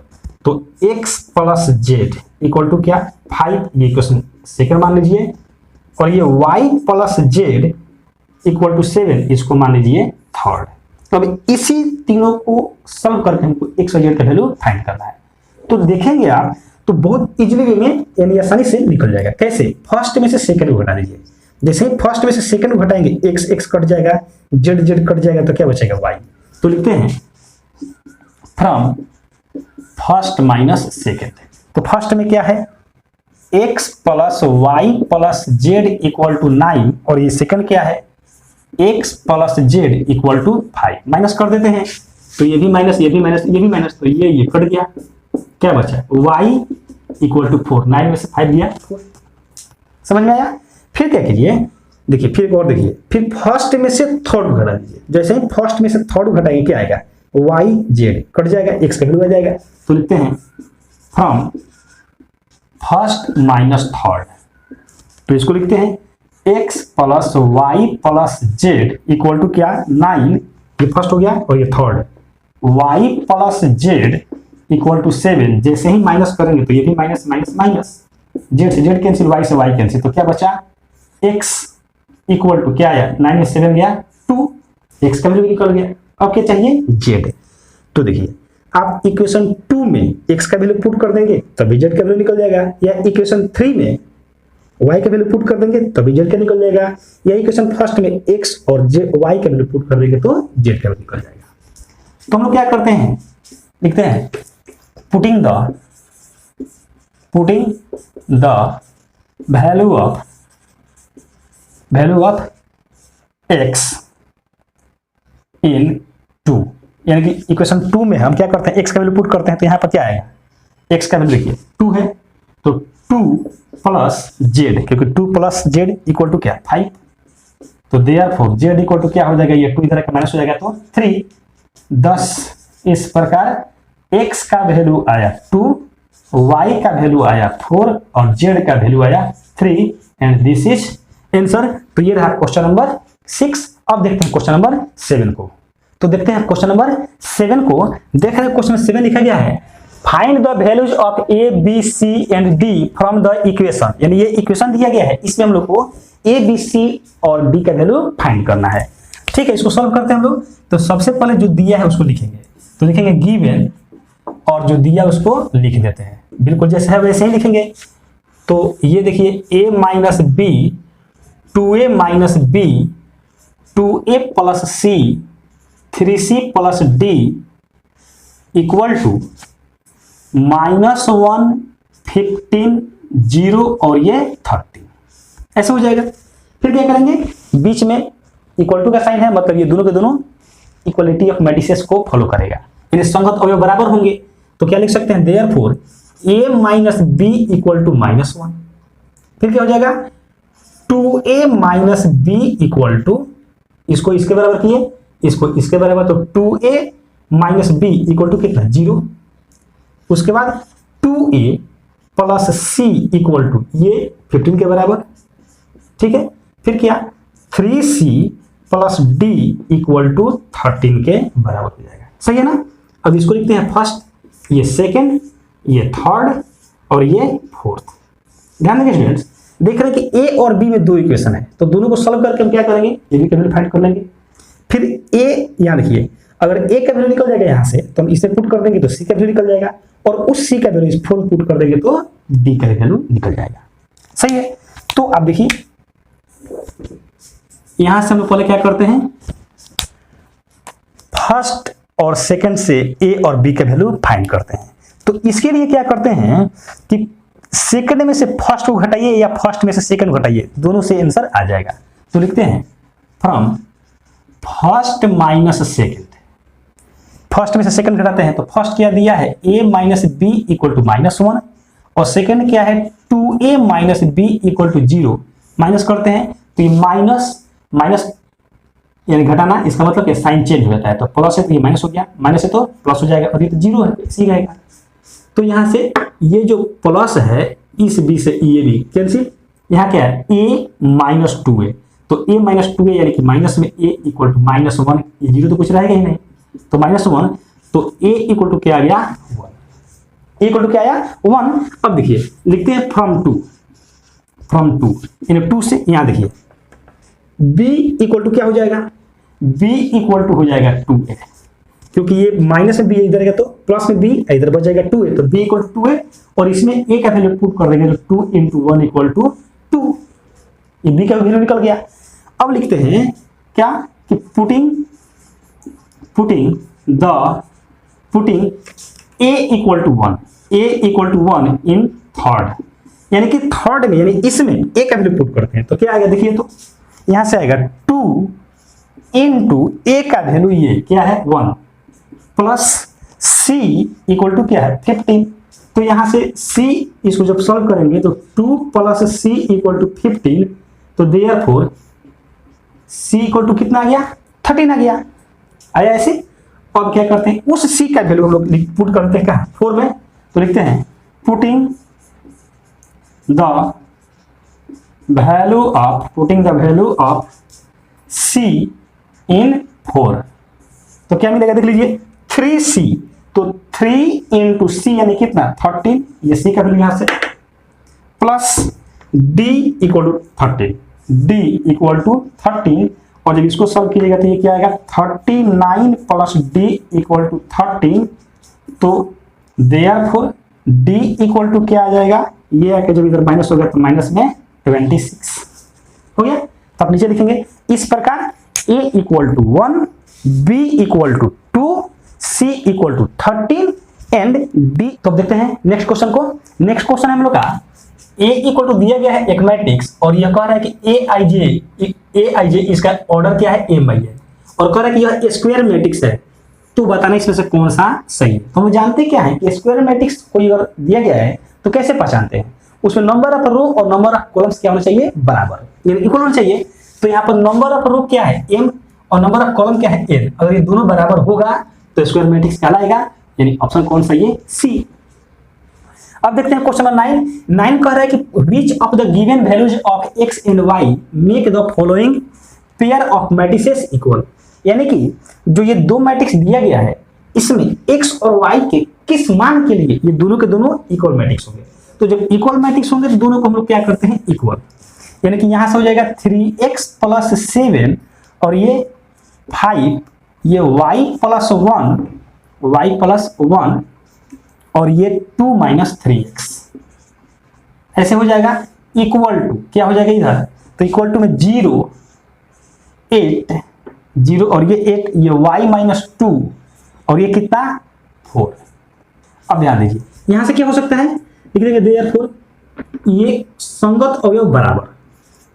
तो x plus z equal to क्या 5 ये इक्वेशन सेकंड मान लीजिए और ये y plus z equal to 7 इसको मान लीजिए थर्ड। तो अब इसी तीनों को सॉल्व करके हमको x और z का वैल्यू फाइंड करना है। तो देखेंगे आप तो बहुत इजीली वे में यानी आसानी से निकल जाएगा। कैसे फर्स्ट में से सेकंड को घटा दीजिए, जैसे ही फर्स्ट में से सेकंड को घटाएंगे x कट जाएगा z कट जाएगा तो क्या बचेगा y। तो लिखते हैं फ्रॉम फर्स्ट माइनस सेकंड। तो फर्स्ट में क्या है x plus y plus z equal to 9 और ये सेकंड क्या है x plus z equal to 5 minus कर देते हैं तो ये भी माइनस ये भी माइनस ये भी माइनस तो ये कट गया क्या बचा y इक्वल टू 4 9 में से 5 दिया 4। समझ में आया। फिर क्या कीजिए देखिए फिर और देखिए फिर फर्स्ट में से थर्ड घटा दीजिए, जैसे ही फर्स्ट में से थर्ड घटाएंगे क्या आएगा y z कट जाएगा x का वैल्यू आ जाएगा। तो लिखते हैं फ्रॉम फर्स्ट माइनस थर्ड तो इसको लिखते हैं x plus y plus z equal to क्या 9 ये फर्स्ट हो गया और ये third y plus z equal to 7 जैसे ही माइनस करेंगे तो ये भी माइनस माइनस माइनस जेड से जेड कैंसिल y से y कैंसिल तो क्या बचा x इक्वल टू क्या आया 9 में 7 गया 2 x का वैल्यू निकल गया। अब क्या चाहिए z। तो देखिए आप इक्वेशन 2 में x का वैल्यू पुट कर देंगे तभी z का वैल्यू निकल जाएगा या इक्वेशन 3 में y का वैल्यू पुट कर देंगे तभी z का निकल जाएगा या इक्वेशन फर्स्ट में x और y का वैल्यू पुट कर देंगे तो z का वैल्यू निकल जाएगा। तो हम लोग क्या करते हैं लिखते हैं putting the value of x इन 2 यानी कि इक्वेशन 2 में हम क्या करते हैं, एक्स का वैल्यू पुट करते हैं, तो यहाँ पर क्या आएगा, एक्स का वैल्यू देखिए 2 है, तो 2 प्लस जेड, क्योंकि 2 प्लस जेड इक्वल टू क्या 5, तो देयरफॉर जेड इक्वल टू क्या हो जाएगा, ये 2 इधर का माइनस हो जाएगा तो 3। 10 इस प्रकार x का वैल्यू आया 2, y का वैल्यू आया 4 और z का वैल्यू आया 3 एंड दिस इज आंसर। तो ये रहा क्वेश्चन नंबर 6। अब देखते हैं क्वेश्चन नंबर 7 को। तो देखते हैं क्वेश्चन नंबर 7 को। देख रहे हैं क्वेश्चन 7 लिखा गया है find the values of A B C and D from the equation, यानी ये इक्वेशन दिया गया है, इसमें हम लोग को ए बी सी और डी का वैल्यू फाइंड करना है। ठीक है, इसको सॉल्व करते हैं हम लोग। तो सबसे पहले जो दिया है उसको लिखेंगे, तो लिखेंगे गिवन और जो दिया उसको लिख देते हैं, बिल्कुल जैसे है वैसे ही लिखेंगे। तो ये देखिए a minus B 2a minus B 2a plus C 3c plus D equal to -1 15 0 और ये 30, ऐसे हो जाएगा। फिर क्या करेंगे, बीच में इक्वल टू का साइन है, मतलब ये दोनों के दोनों इक्वलिटी ऑफ मैट्रिसेस को फॉलो करेगा, यानी संगत अवयव बराबर होंगे। तो क्या लिख सकते हैं, therefore a minus B equal to -1। फिर क्या हो जाएगा 2a minus B equal to, इसको इसके बराबर किए, इसको इसके बराबर, तो 2a minus B equal to कितना 0। उसके बाद 2a plus c equal to ये 15 के बराबर। ठीक है, फिर क्या 3c plus d equal to 13 के बराबर हो जाएगा। सही है ना। अब इसको लिखते हैं फर्स्ट, ये सेकंड, ये थर्ड और ये फोर्थ। ध्यान देंगे स्टूडेंट्स, देख रहे हैं कि ए और बी में दो इक्वेशन है, तो दोनों को सॉल्व करके हम क्या करेंगे, ए बी का वैल्यू फाइंड कर लेंगे। फिर ए, यहाँ देखिए अगर ए का वैल्यू निकल जाएगा यहाँ से, तो हम इसे पुट कर देंगे तो सी का वैल्यू निकल जाएगा, और उस सी का वैल्यू इस फोर पुट कर देंगे तो डी का वैल्यू निकल जाएगा। सही है। तो आप देखिए यहां से हम पहले क्या करते हैं, फर्स्ट और सेकंड से ए और बी का वैल्यू फाइंड करते हैं। तो इसके लिए क्या करते हैं कि सेकंड में से फर्स्ट को घटाइए या फर्स्ट में से सेकंड घटाइए, दोनों से आंसर आ जाएगा। तो लिखते हैं from first minus second, first में से सेकंड घटाते हैं, तो फर्स्ट क्या दिया है a minus B equal to -1 और सेकंड क्या है 2a minus B equal to 0। Minus करते हैं तो ये माइनस माइनस यानी घटाना, इसका मतलब कि साइन चेंज हो जाता है, तो प्लस है तो ये माइनस हो गया, माइनस है तो प्लस हो जाएगा, और ये तो 0 है सी रहेगा। तो यहां से ये जो प्लस है इस b से ये भी कैंसिल, यहाँ क्या है a माइनस 2a, तो a माइनस 2a यानी कि माइनस में a इक्वल टू -1, ये 0 तो कुछ रहेगा ही नहीं, तो -1, तो a इक्वल टू क्या आ गया 1, a इक्वल टू क्या आया 1। अब देखिए लिखते हैं फ्रॉम टू यानी 2 से, यहाँ देखिए b इक्वल टू क्या हो जाएगा, b इक्वल टू हो जाएगा 2a, क्योंकि ये माइनस में b इधर है तो प्लस में b इधर बच जाएगा 2a, तो b इक्वल टू 2a और इसमें a का वैल्यू पुट कर देंगे तो 2 × 1 इक्वल टू 2, ये b का वैल्यू निकल गया। अब लिखते हैं क्या कि putting a equal to 1, a equal to 1 in third, यानी कि थर्ड में यानी इसमें a का वैल्यू पुट करते हैं, तो क्या आएगा देखिए, तो यहां से आएगा 2 × a का वैल्यू ये क्या है 1 प्लस c इक्वल टू क्या है 15, तो यहां से c इसको जब सॉल्व करेंगे तो 2 प्लस c इक्वल टू 15, तो देयरफॉर c इक्वल टू कितना आ गया 13 आ गया, आया ऐसे। अब क्या करते हैं उस c का वैल्यू हम लोग पुट करते हैं कहाँ 4 में, तो लिखते हैं putting the value of c इन 4, तो क्या मिलेगा देख लीजिए 3c, तो 3 × c यानी कितना 13, ये c का वैल्यू यहां से, प्लस d इक्वल टू 13, और जब इसको सॉल्व कीजिएगा तो ये क्या आएगा 39 प्लस d इक्वल टू 13, तो देयरफॉर d इक्वल टू क्या आ जाएगा, ये आके जब इधर माइनस हो गया तो माइनस में 26 हो गया। तो आप नीचे लिखेंगे इस प्रकार a equal to 1, b equal to 2, c equal to 13 and d। तो अब देखते हैं नेक्स्ट क्वेश्चन को। नेक्स्ट क्वेश्चन हम लोग का a इक्वल टू दिया गया है एक मैट्रिक्स, और यह कह रहा है कि aij इसका ऑर्डर क्या है m/n, और कह रहा है कि यह स्क्वायर मैट्रिक्स है, तो बताना इसमें से कौन सा सही है। तो हम जानते क्या है कि स्क्वायर मैट्रिक्स कोई अगर दिया गया है तो कैसे पहचानते हैं, उसमें नंबर ऑफ रो और नंबर ऑफ कॉलम्स क्या होना चाहिए, बराबर, यानी इक्वल होना चाहिए। तो यहाँ पर नंबर ऑफ रो क्या है m और नंबर ऑफ कॉलम क्या है n, अगर ये दोनों बराबर होगा तो स्क्वायर मैट्रिक्स कहलाएगा, यानी ऑप्शन कौन सा ये सी। अब देखते हैं क्वेश्चन नंबर 9 कह रहा है कि which of the given values of x and y make the following pair of matrices equal, यानी कि जो ये दो मैट्रिक्स दिया गया है इसमें x और y के किस मान के लिए ये दोनों के दोनों इक्वल मैट्रिक्स होंगे। तो जब इक्वल मैट्रिक्स होंगे तो दोनों को हम लोग क्या करते हैं इक्वल, यानी कि यहां से हो जाएगा 3x + 7 और ये 5, ये y + 1 और ये 2 - 3x, ऐसे हो जाएगा इक्वल टू, क्या हो जाएगा इधर, तो इक्वल टू में 0 8 0 और ये 8, ये y - 2 और ये कितना 4। अब ध्यान दीजिए यहां से क्या हो सकता है, लिख देंगे देयरफॉर ये संगत अवयव बराबर,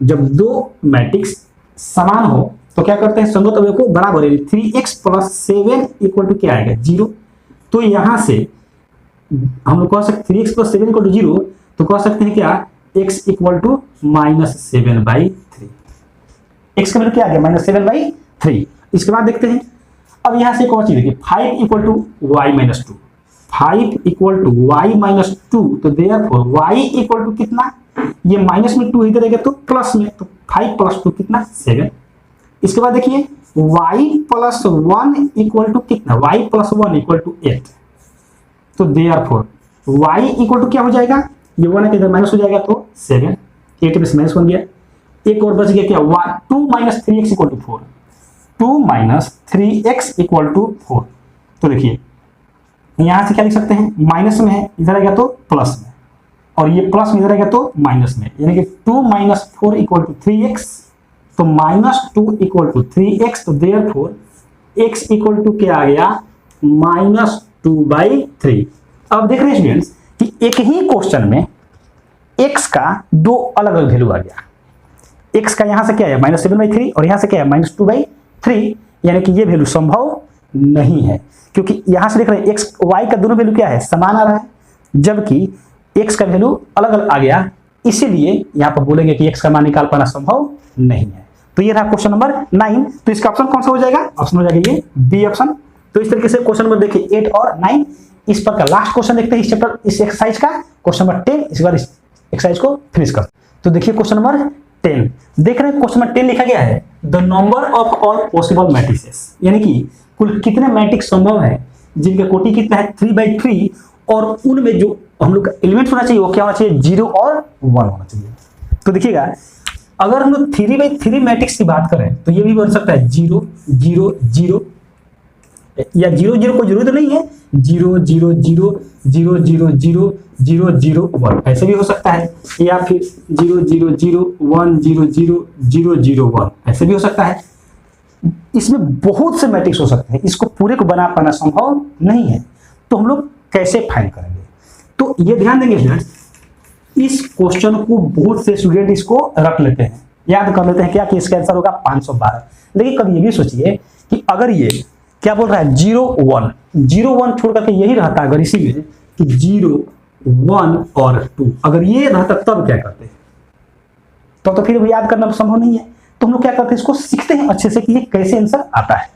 जब दो मैट्रिक्स समान हो तो क्या करते हैं संगत अवयव को बराबर, 3x + 7 इक्वल टू क्या आएगा 0। तो यहां से हम लोग कह सकते 3x + 7 = 0, तो कह सकते हैं क्या x = -7/3, x का वैल्यू क्या आ गया -7/3। इसके बाद देखते हैं अब यहां से एक और चीज देखिए 5 = y - 2, 5 = y - 2, तो देयरफॉर y = कितना, ये माइनस में 2 इधर रहेगा तो प्लस में, तो 5 + 2 कितना 7। इसके बाद देखिए y + 1 = कितना, y + 1 = 8, तो देयरफॉर y = क्या हो जाएगा, ये 1 के इधर माइनस हो जाएगा तो 7, 8 में से माइनस बन गया, एक और बच गया क्या 2 - 3x = 4, 2 - 3x = 4। तो देखिए यहां से क्या लिख सकते हैं, माइनस में है इधर आएगा तो प्लस में, और ये प्लस में इधर आएगा तो माइनस में, यानी कि 2 - 4 = 3x, तो -2 = 3x, तो देयरफॉर x = क्या आ गया -2/3। अब देख रहे हैं स्टूडेंट्स कि एक ही क्वेश्चन में x का दो अलग अलग वैल्यू आ गया, x का यहां से क्या है -7/3 और यहां से क्या है -2/3, यानी कि ये वैल्यू संभव नहीं है, क्योंकि यहां से देख रहे हैं x y का दोनों वैल्यू क्या है समान आ रहा है, जबकि x का वैल्यू अलग अलग आ गया, इसीलिए यहां पर बोलेंगे कि x का मान निकाल पाना संभव नहीं है। तो ये रहा क्वेश्चन नंबर 9, तो इसका ऑप्शन कौन सा हो जाएगा, ऑप्शन हो जाएगा ये बी ऑप्शन। तो इस तरीके से क्वेश्चन नंबर देखिए 8 और 9, इस पर का लास्ट क्वेश्चन देखते हैं इस चैप्टर इस एक्सरसाइज का, क्वेश्चन नंबर 10, इसके बाद इस एक्सरसाइज को फिनिश कर। तो देखिए क्वेश्चन नंबर 10, देख रहे हैं क्वेश्चन नंबर 10 लिखा गया है the number of all possible matrices, यानी कि कुल कितने मैट्रिक्स संभव है जिनका कोटि कितना है 3/3, और उनमें जो हम लोग का एलिमेंट होना चाहिए वो क्या होना चाहिए 0 और 1 होना चाहिए। तो देखिएगा अगर हम लोग 3/3 मैट्रिक्स की बात करें तो ये भी बन सकता है 0 0 0 या 0 0 कोई जरूरत नहीं है, 0 0 0 0 0 0 0 0 1 ऐसे भी हो सकता है, या फिर 0 0 0 1 0 0 0 0 1 ऐसे भी हो सकता है। इसमें बहुत से मैट्रिक्स हो सकते हैं, इसको पूरे को बना पाना संभव नहीं है, तो हम लोग कैसे फाइंड करेंगे। तो ये ध्यान देंगे स्टूडेंट्स, इस क्वेश्चन को बहुत से स्टूडेंट इसको रख लेते हैं, याद कर लेते हैं क्या कि इसका आंसर होगा 512। लेकिन कभी ये भी सोचिए कि अगर ये क्या बोल रहा है 0 1 0 1 छोड़ करके यही रहता अगर इसी में कि 0 1 और 2 अगर ये रहता तब क्या करते, तो फिर याद करना संभव नहीं है, तो हम लोग क्या करते हैं इसको सीखते हैं अच्छे से कि ये कैसे आंसर आता है।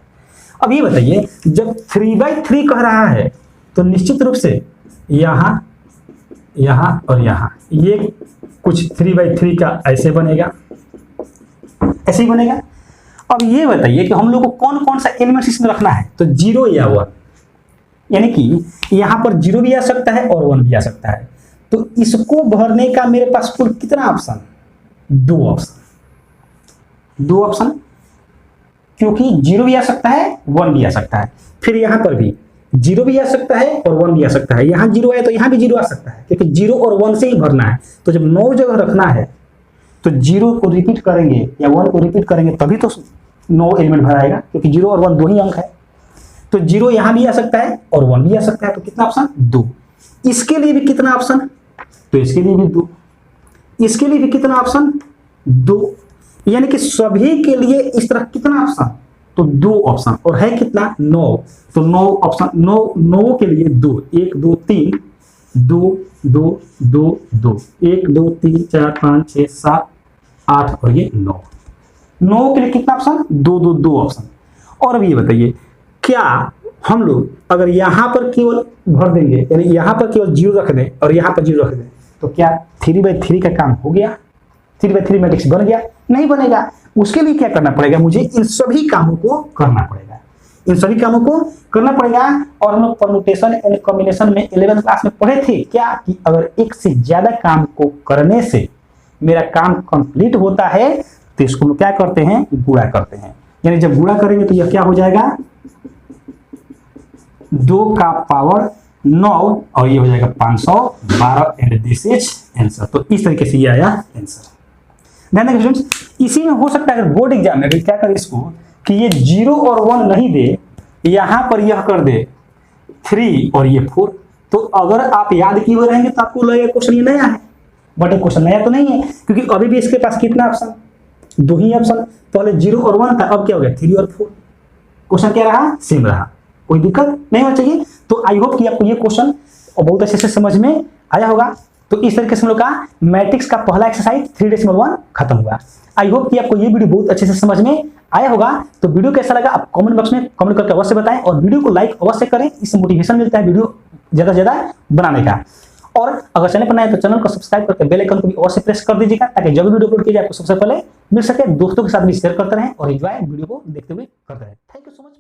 अब ये बताइए जब 3/3 कह रहा है तो निश्चित रूप से यहां यहां और यहां ये कुछ 3/3 का ऐसे बनेगा, ऐसे ही बनेगा। अब ये बताइए कि हम लोग को कौन कौन सा एलिमेंट्स इसमें रखना है, तो 0 या 1, यानी कि यहां पर 0 भी आ सकता है और 1 भी आ सकता है, तो इसको भरने का मेरे पास कुल कितना ऑप्शन, 2 ऑप्शन, क्योंकि 0 भी आ सकता है 1 भी आ सकता है, फिर यहां पर भी 0 भी आ सकता है और 1 भी आ सकता है, यहां 0 आए तो यहां भी 0 आ सकता है, क्योंकि 0 और 1 से ही भरना है। तो जब 9 जगह रखना है तो 0 को रिपीट करेंगे या 1 को रिपीट करेंगे तभी तो 9 एलिमेंट भराएगा, क्योंकि 0 और 1 दो ही अंक है। तो 0 यहां भी आ सकता है और 1 भी आ सकता है, तो कितना ऑप्शन 2। इसके लिए भी कितना ऑप्शन, तो इसके लिए भी 2, इसके लिए भी कितना ऑप्शन 2, यानी कि सभी के लिए इस तरह कितना ऑप्शन, तो 2 ऑप्शन, और है कितना 9, तो 9 ऑप्शन, 9 के लिए 2, 1 2 3, 2 2 2 2, 1 2 3 4 5 6 7 8 और ये 9 के लिए कितना ऑप्शन 2 2 2 ऑप्शन। और अब ये बताइए क्या हम लोग अगर यहाँ पर केवल भर देंगे, यानी यहाँ पर केवल 0 रख दें और यहाँ पर 0 रख दें, तो क्या 3/3 का काम हो गया, 3/3 मैट्रिक्स बन गया? नहीं बनेगा। उसके लिए क्या करना पड़ेगा, मुझे इन सभी कामों को करना पड़ेगा, इन सभी कामों को करना पड़ेगा। और हम लोग परम्यूटेशन एंड कॉम्बिनेशन में 11th क्लास में पढ़े थे क्या कि अगर एक से ज्यादा काम को करने से मेरा काम कंप्लीट होता है तो इसको हम क्या करते हैं, गुणा करते हैं। यानी जब गुणा करेंगे तो यह क्या हो जाएगा 2 का पावर 9 और ये हो जाएगा 512 एंड दिस इज आंसर। तो इस तरीके से ये आया आंसर। ध्यान देंगे स्टूडेंट्स, इसी में हो सकता है अगर बोर्ड एग्जाम में क्या करे इसको कि ये 0 और 1 नहीं दे, यहां पर यह कर दे 3 और ये 4, तो अगर आप याद किए हुए रहेंगे तो आपको लगेगा क्वेश्चन ये नया है, बट ये क्वेश्चन नया तो नहीं है, क्योंकि अभी भी इसके पास कितना ऑप्शन, 2 ही ऑप्शन। पहले 0 और 1 था, अब क्या हो गया 3 और 4। क्वेश्चन क्या रहा, सेम रहा, कोई दिक्कत नहीं होना चाहिए। तो आई होप कि आपको ये क्वेश्चन बहुत अच्छे से समझ में आया होगा। तो इस तरीके से हम लोग का मैट्रिक्स का पहला एक्सरसाइज 3.1 खत्म हुआ। आई होप कि आपको ये वीडियो बहुत अच्छे से समझ में आया होगा। तो वीडियो कैसा लगा आप कमेंट बॉक्स में कमेंट करके अवश्य बताएं और वीडियो को लाइक अवश्य करें, इससे मोटिवेशन मिलता है वीडियो ज्यादा से ज्यादा बनाने का। और अगर चैनल पर नए हैं तो चैनल को सब्सक्राइब करके बेल आइकन को भी अवश्य प्रेस कर दीजिएगा ताकि जब भी वीडियो अपलोड किया जाए आपको सबसे पहले मिल सके। दोस्तों के साथ भी शेयर करते रहें और एंजॉय वीडियो को देखते हुए करते रहें। Thank you so much.